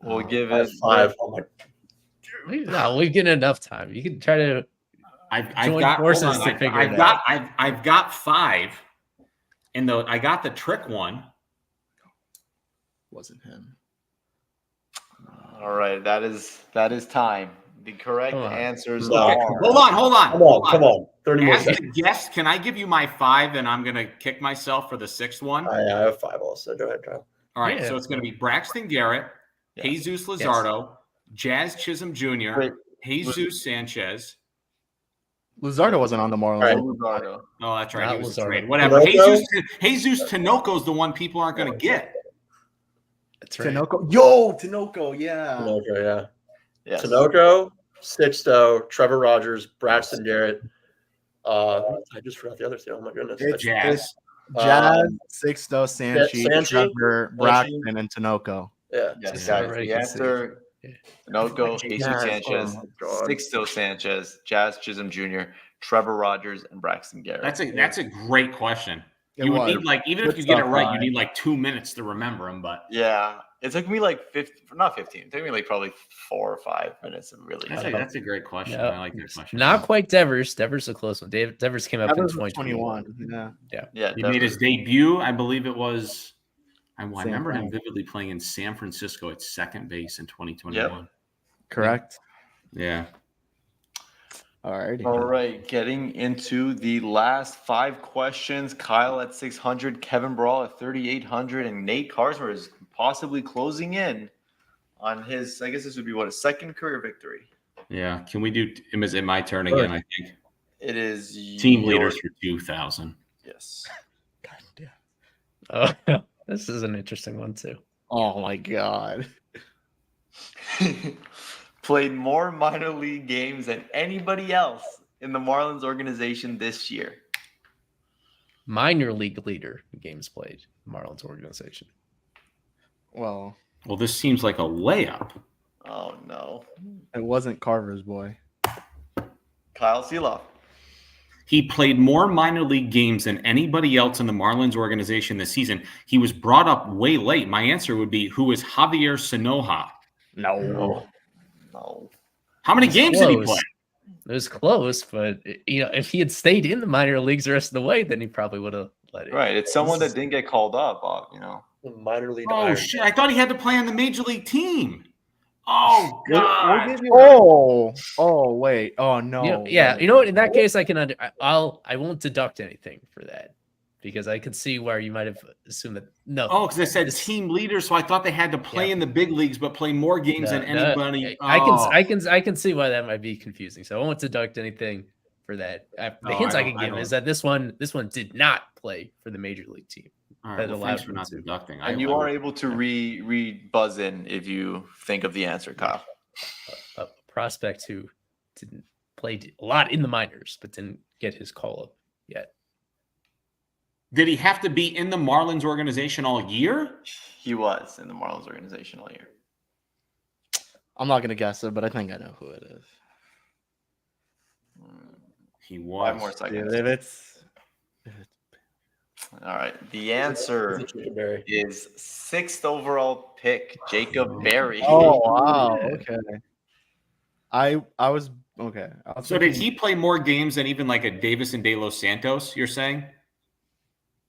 We'll give I have it 5. Oh my. No, we've given enough time. You can try to join forces to figure it out. I've got 5. And I got the trick one. Wasn't him. All right, that is time. The correct answers No. are. Hold on. Come on. 30 more As seconds. the guest, can I give you my 5 and I'm going to kick myself for the 6th one? I have 5 also. Go ahead, Kyle. All right, Yeah. so it's going to be Braxton Garrett, Yes. Jesus Luzardo, Jazz Chisholm Jr., Wait. Jesus Sanchez. Luzardo wasn't on the Marlins. Right. Luzardo. Oh, that's right. Not He was a Luzardo. trade. Whatever. Tinoco? Jesus Tinoco's the one people aren't going to get. That's right. Tinoco, yeah. Tinoco, yeah. Yes. Tinoco, Sixto, Trevor Rogers, Braxton Garrett. I just forgot the other 2. Oh my goodness. It's Jazz. Jazz, Sixto, Sanchi, Sanchi, Trevor, Braxton, and Tinoco. Yeah. Yes, Yeah, guys. right, The answer: Tinoco, Jesus Jazz. Sanchez, Oh my God. Sixto Sanchez, Jazz Chisholm Jr., Trevor Rogers, and Braxton Garrett. That's a great question. It You would was. need even if Good you get it stuff, right, Ryan. you need 2 minutes to remember them. But Yeah, it took me like 15, not 15. It took me like probably 4 or 5 minutes to really. that's a great question. No, I like that question. not quite Devers. Devers is a close one. Devers came up That in was 2021. 21. Yeah. Yeah, He made his debut, I believe it was. I remember him Fran. vividly playing in San Francisco at second base in 2021. Correct. Yeah. Alrighty. All right, getting into the last 5 questions. Kyle at 600, Kevin Brawl at 3,800, and Nate Karsmer is possibly closing in on his. I guess this would be his 2nd career victory. Yeah. Can we do? Is it my turn again? I think It is team your- leaders for 2,000. Yes. Oh, this is an interesting one too. Oh my God. Played more minor league games than anybody else in the Marlins organization this year. Minor league leader in games played, Marlins organization. Well, This seems like a layup. Oh no. it wasn't Carver's boy. Kyle Seeloff. He played more minor league games than anybody else in the Marlins organization this season. He was brought up way late. My answer would be, who is Javier Sanoja? No. How many It's games did he close. play? It was close, but if he had stayed in the minor leagues the rest of the way, then he probably would have let it. Right. It's someone that didn't get called up, Minor league. Oh, Iron. shit. I thought he had to play on the major league team. Oh, God. Oh, wait. Oh no. You know what? In that case, I can I won't deduct anything for that because I could see where you might have assumed that. No. Oh, because I said team leader, so I thought they had to play in the big leagues, but play more games than anybody. I can see why that might be confusing. So I won't deduct anything for that. The hints I can give is that this one did not play for the major league team. All right, that well, allowed thanks for him not to. deducting. And you are able to re-buzz in if you think of the answer, Kyle. A prospect who didn't play a lot in the minors, but didn't get his call up yet. Did he have to be in the Marlins organization all year? He was in the Marlins organization all year. I'm not gonna guess it, but I think I know who it is. He was. 5 more seconds. Dude, if it's All right. The answer is 6th overall pick, Jacob Berry. Oh wow. Okay. I was okay. So did he play more games than even like a Davis and De Los Santos, you're saying?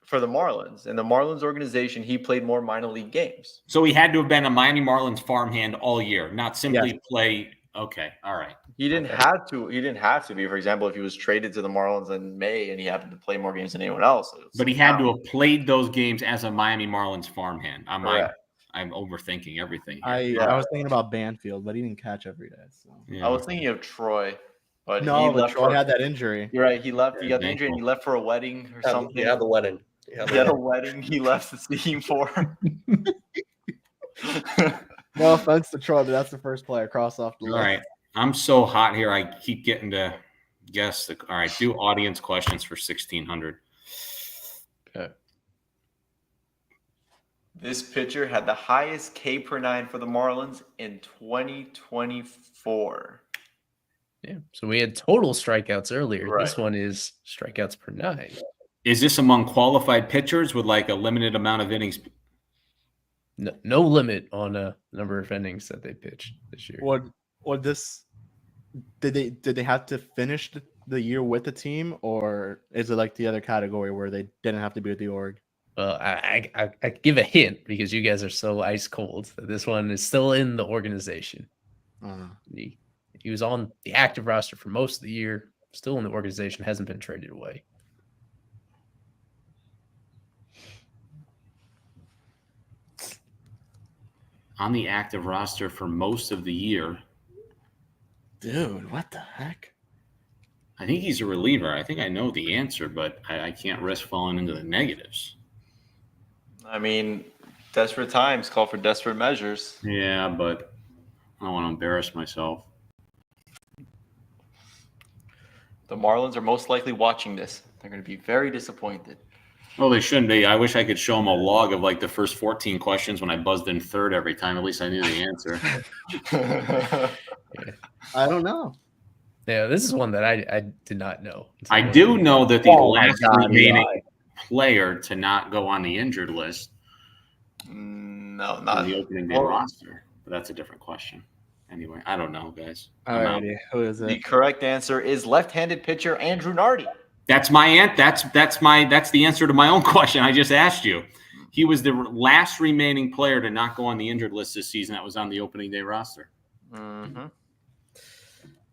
For the Marlins. In the Marlins organization, he played more minor league games. So he had to have been a Miami Marlins farmhand all year, not simply play Okay, all right. He didn't have to. He didn't have to be. For example, if he was traded to the Marlins in May and he happened to play more games than anyone else, But he had to have played those games as a Miami Marlins farmhand. I'm overthinking everything here. I was thinking about Banfield, but he didn't catch every day. So I was thinking of Troy, but Troy had that injury. You're right. He left. He got the injury, and he left for a wedding or something. He had the wedding. He had a wedding. He left the team for. No offense to Troy, but that's the first player cross off the list. All right. I'm so hot here. I keep getting to guess. All right. Do audience questions for 1,600. Okay. This pitcher had the highest K per nine for the Marlins in 2024. Yeah. So we had total strikeouts earlier. Right. This one is strikeouts per 9. Is this among qualified pitchers with like a limited amount of innings? No limit on the number of innings that they pitched this year. Did they have to finish the year with the team, or is it like the other category where they didn't have to be with the org? Well, I give a hint because you guys are so ice cold that this one is still in the organization. He was on the active roster for most of the year, still in the organization, hasn't been traded away. On the active roster for most of the year. Dude, what the heck? I think he's a reliever. I think I know the answer, but I can't risk falling into the negatives. I mean, desperate times call for desperate measures. Yeah, but I don't want to embarrass myself. The Marlins are most likely watching this. They're going to be very disappointed. Oh, they shouldn't be. I wish I could show them a log of like the first 14 questions when I buzzed in third every time. At least I knew the answer. I don't know. Yeah, this is one that I did not know. I do know that the last remaining player to not go on the injured list. No, On not the opening day roster. But that's a different question. Anyway, I don't know, guys. Alrighty, who is The it? correct answer is left-handed pitcher Andrew Nardi. That's my that's the answer to my own question I just asked you. He was the last remaining player to not go on the injured list this season that was on the opening day roster. Mm-hmm.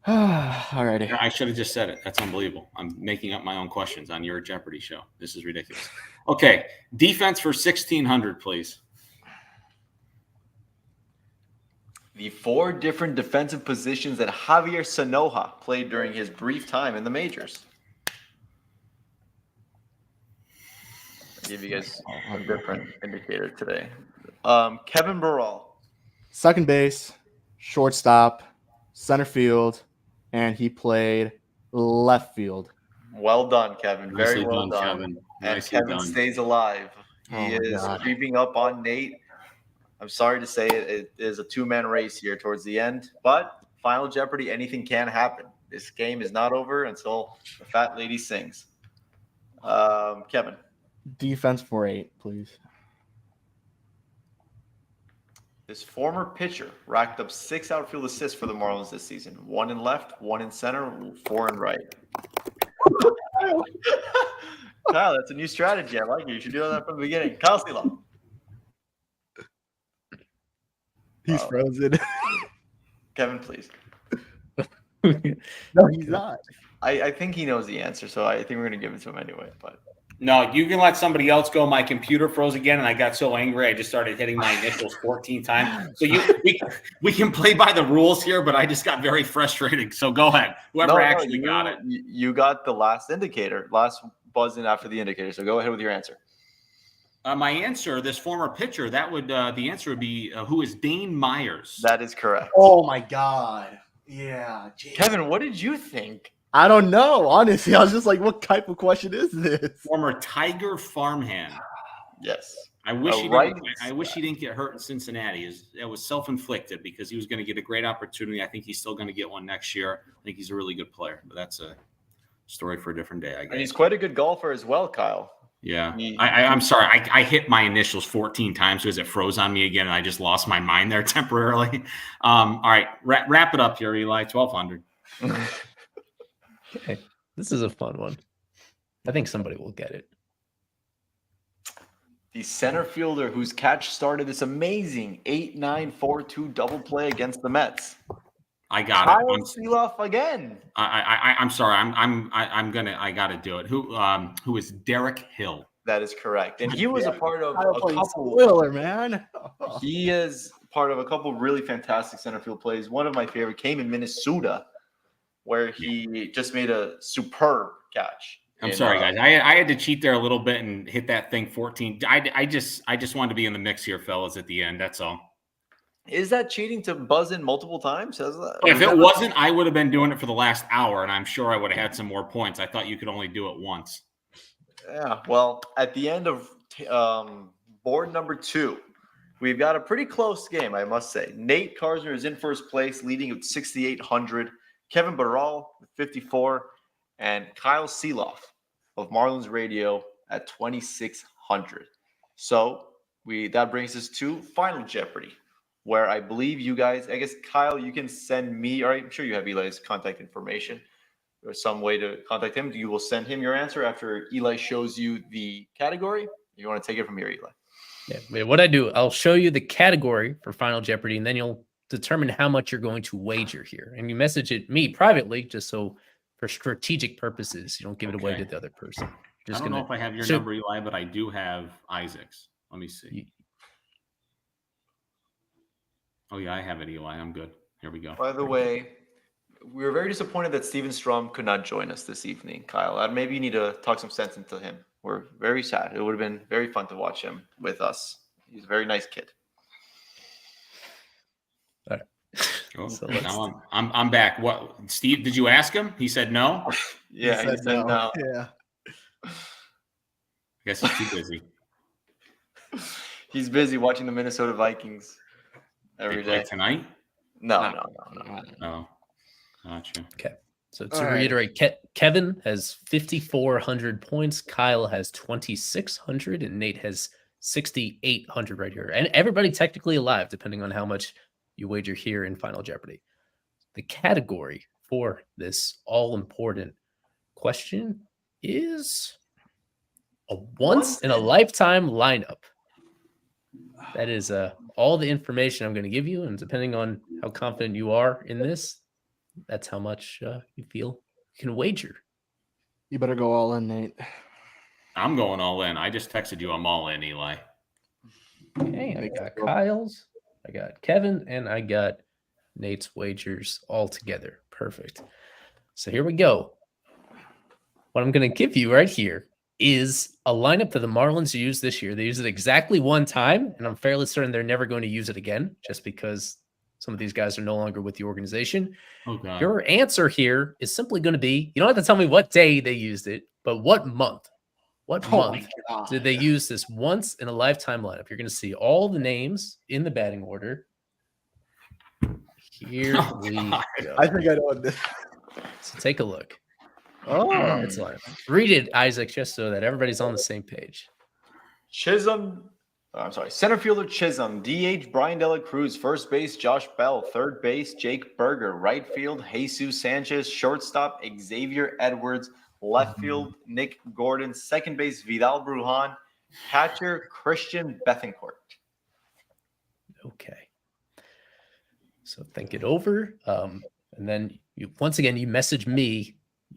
Alrighty. I should have just said it. That's unbelievable. I'm making up my own questions on your Jeopardy show. This is ridiculous. Okay, defense for 1,600, please. The 4 different defensive positions that Javier Sanoja played during his brief time in the majors. I'll give you guys a different indicator today. Kevin Burrell. Second base, shortstop, center field, and he played left field. Well done, Kevin. Very Nicely well done, done. Kevin. And Nicely Kevin done. stays alive. He is creeping up on Nate. I'm sorry to say it is a 2-man race here towards the end, but Final Jeopardy, anything can happen. This game is not over until the fat lady sings. Kevin. Defense for 8, please. This former pitcher racked up 6 outfield assists for the Marlins this season. 1 in left, 1 in center, 4 in right. Kyle, that's a new strategy. I like it. You should do that from the beginning. Kyle Stila. He's frozen. Kevin, please. No, he's not. I think he knows the answer, so I think we're going to give it to him anyway. But No, you can let somebody else go. My computer froze again, and I got so angry I just started hitting my initials 14 times. So we can play by the rules here, but I just got very frustrated. So go ahead. Whoever actually got it. You got the last indicator, last buzz in after the indicator. So go ahead with your answer. My answer, this former pitcher, that would the answer would be who is Dane Myers. That is correct. Oh my god. Yeah. Geez. Kevin, what did you think? I don't know. Honestly, I was just like, what type of question is this? Former Tiger farmhand. Yes. I wish he didn't get hurt in Cincinnati. It was self-inflicted because he was going to get a great opportunity. I think he's still going to get one next year. I think he's a really good player, but that's a story for a different day, I guess. And he's quite a good golfer as well, Kyle. Yeah. I'm sorry. I hit my initials 14 times because it froze on me again, and I just lost my mind there temporarily. All right. Wrap it up here, Eli. 1,200. Okay. This is a fun one. I think somebody will get it. The center fielder whose catch started this amazing 8-9-4-2 double play against the Mets. I got Kyle it. Seeloff again. I'm sorry. I gotta do it. Who is Derek Hill? That is correct. And he was a part of Kyle a playing couple. spoiler, man. He is part of a couple really fantastic center field plays. One of my favorite came in Minnesota, where he just made a superb catch. I'm sorry, guys. I had to cheat there a little bit and hit that thing 14. I just wanted to be in the mix here, fellas, at the end. That's all. Is that cheating to buzz in multiple times? If it wasn't, I would have been doing it for the last hour, and I'm sure I would have had some more points. I thought you could only do it once. Yeah. Well, at the end of board number 2, we've got a pretty close game, I must say. Nate Karsner is in first place, leading with 6,800. Kevin Barral with 54, and Kyle Seeloff of Marlins Radio at 2,600. So that brings us to Final Jeopardy, where I believe you guys, I guess, Kyle, you can send me, or I'm sure you have Eli's contact information or some way to contact him. You will send him your answer after Eli shows you the category. You want to take it from here, Eli? Yeah. What I do, I'll show you the category for Final Jeopardy, and then you'll determine how much you're going to wager here. And you message it me privately, just so for strategic purposes, you don't give it away to the other person. I don't know if I have your number, Eli, but I do have Isaac's. Let me see. Oh, yeah, I have it, Eli. I'm good. Here we go. By the way, we were very disappointed that Steven Strom could not join us this evening, Kyle. Maybe you need to talk some sense into him. We're very sad. It would have been very fun to watch him with us. He's a very nice kid. All right. Oh, so now I'm back. What, Steve? Did you ask him? He said no. Yeah, he said no. Yeah. I guess he's too busy. He's busy watching the Minnesota Vikings every day. Tonight? No. Oh, gotcha. Okay. So to reiterate, Kevin has 5,400 points. Kyle has 2,600, and Nate has 6,800 right here. And everybody technically alive, depending on how much you wager here in Final Jeopardy. The category for this all-important question is a once-in-a-lifetime lineup. That is all the information I'm going to give you, and depending on how confident you are in this, that's how much you feel you can wager. You better go all in, Nate. I'm going all in. I just texted you. I'm all in, Eli. Okay, I got Kyle's, I got Kevin, and I got Nate's wagers all together. Perfect. So here we go. What I'm going to give you right here is a lineup that the Marlins used this year. They used it exactly one time, and I'm fairly certain they're never going to use it again, just because some of these guys are no longer with the organization. Okay. Your answer here is simply going to be, you don't have to tell me what day they used it, but what month. What month did they use this once in a lifetime lineup? You're going to see all the names in the batting order. Here we go. I think I know this. So take a look. Oh, It's like, read it, Isaac, just so that everybody's on the same page. Center fielder Chisholm, DH Brian De La Cruz, first base Josh Bell, third base Jake Berger, right field Jesus Sanchez, shortstop Xavier Edwards, left field Nick Gordon, second base Vidal Brujan, catcher Christian Bethancourt. Okay. So think it over. And then you message me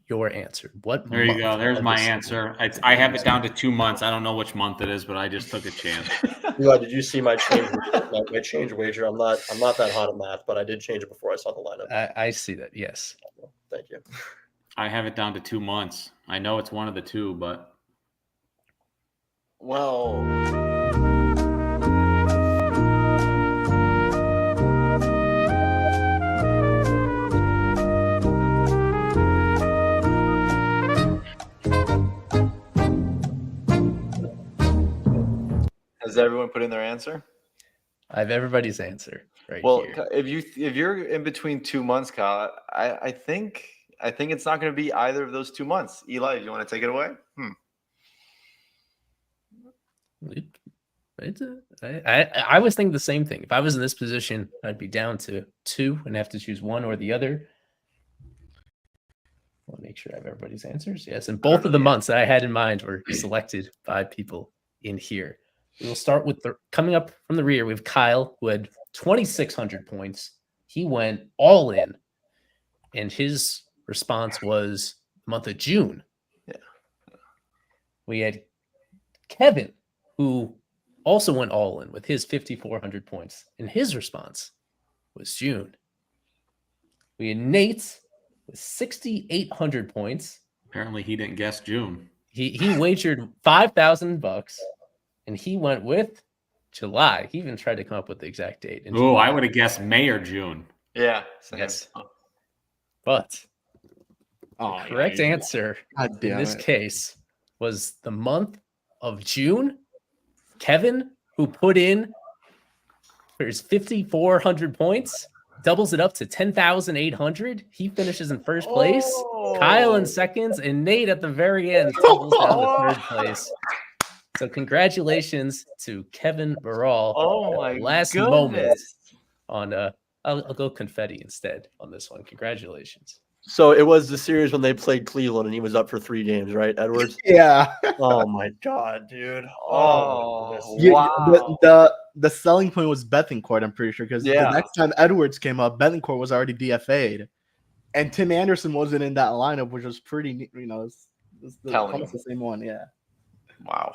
your answer. What There you month go. There's of my this- answer. I have it down to 2 months. I don't know which month it is, but I just took a chance. Eli, did you see my change? My change wager. I'm not that hot at math, but I did change it before I saw the lineup. I see that. Yes. Thank you. I have it down to 2 months. I know it's one of the two, but Well, has everyone put in their answer? I have everybody's answer right Well, here. if you're in between 2 months, Kyle, I think it's not going to be either of those 2 months. Eli, you want to take it away? I was thinking the same thing. If I was in this position, I'd be down to 2 and have to choose one or the other. I'll make sure I have everybody's answers. Yes, and both of the months that I had in mind were selected by people in here. We will start with coming up from the rear. We have Kyle, who had 2,600 points. He went all in and his response was the month of June. Yeah. We had Kevin, who also went all in with his 5,400 points, and his response was June. We had Nate with 6,800 points. Apparently, he didn't guess June. He wagered $5,000, and he went with July. He even tried to come up with the exact date. Oh, I would have guessed May or June. Yeah. Yes. But Oh, the correct answer in this case was the month of June. Kevin, who put in for his 5,400 points, doubles it up to 10,800. He finishes in first place. Kyle in seconds, and Nate at the very end tumbles down to third place. So congratulations to Kevin Barral. Oh my last moment on I'll go confetti instead on this one. Congratulations. So it was the series when they played Cleveland and he was up for 3 games, right, Edwards? Yeah. Oh my God, dude. Oh, wow. The selling point was Bethencourt, I'm pretty sure, because the next time Edwards came up, Bethencourt was already DFA'd. And Tim Anderson wasn't in that lineup, which was pretty, it's the same one, yeah. Wow.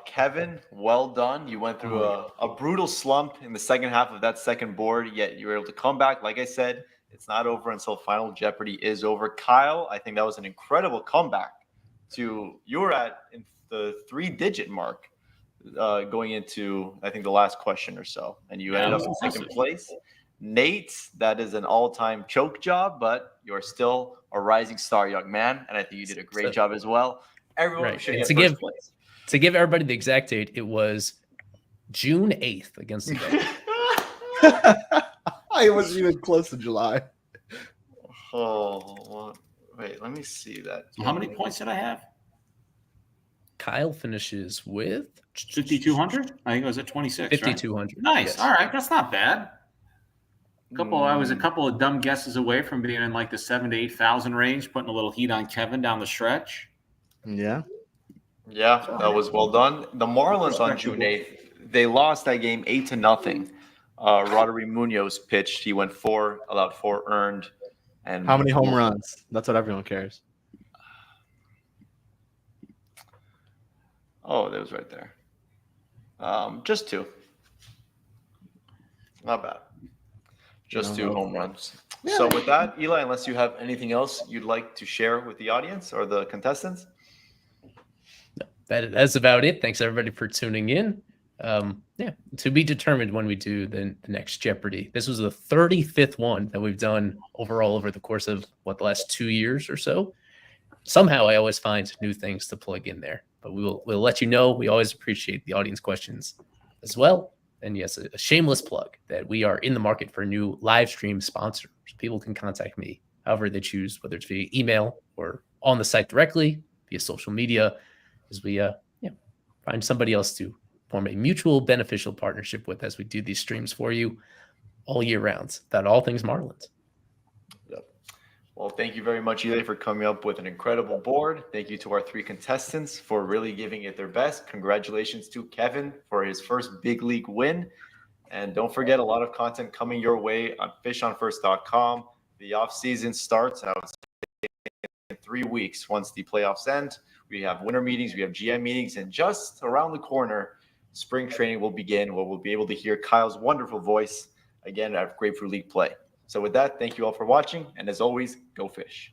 Kevin, well done. You went through a brutal slump in the second half of that second board, yet you were able to come back. Like I said, it's not over until Final Jeopardy is over. Kyle, I think that was an incredible comeback. You were at the 3-digit mark going into, I think, the last question or so, and you ended up in second place. Nate, that is an all-time choke job, but you're still a rising star, young man, and I think you did a great job as well. Everyone should get first place. To give everybody the exact date, it was June 8th against the Devils. I wasn't even close to July. Oh, wait, let me see that. How many points did I have? Kyle finishes with 5,200. I think it was at 26. 5,200. Right? Nice. Yes. All right, that's not bad. I was a couple of dumb guesses away from being in like the 7,000 to 8,000 range, putting a little heat on Kevin down the stretch. Yeah. Yeah, that was well done. The Marlins on June 8th, they lost that game 8-0. Rodri Munoz pitched. He went 4, allowed 4 earned. And how many home runs? That's what everyone cares. Oh, that was right there. Just 2. Not bad. Just 2 home runs. Yeah. So with that, Eli, unless you have anything else you'd like to share with the audience or the contestants? No, that's about it. Thanks everybody for tuning in. To be determined when we do the next Jeopardy. This was the 35th one that we've done overall over the course of the last 2 years or so. Somehow I always find new things to plug in there, but we'll let you know. We always appreciate the audience questions as well. And yes, a shameless plug that we are in the market for a new live stream sponsor. People can contact me however they choose, whether it's via email or on the site directly, via social media, as we find somebody else to form a mutual beneficial partnership with as we do these streams for you all year round. That all things Marlins. Yep. Well, thank you very much, Eli, for coming up with an incredible board. Thank you to our 3 contestants for really giving it their best. Congratulations to Kevin for his first big league win. And don't forget, a lot of content coming your way on fishonfirst.com. The off season starts, I would say, in 3 weeks once the playoffs end. We have winter meetings, we have GM meetings, and just around the corner, spring training will begin, where we'll be able to hear Kyle's wonderful voice again at Grapefruit League play. So with that, thank you all for watching, and as always, go fish.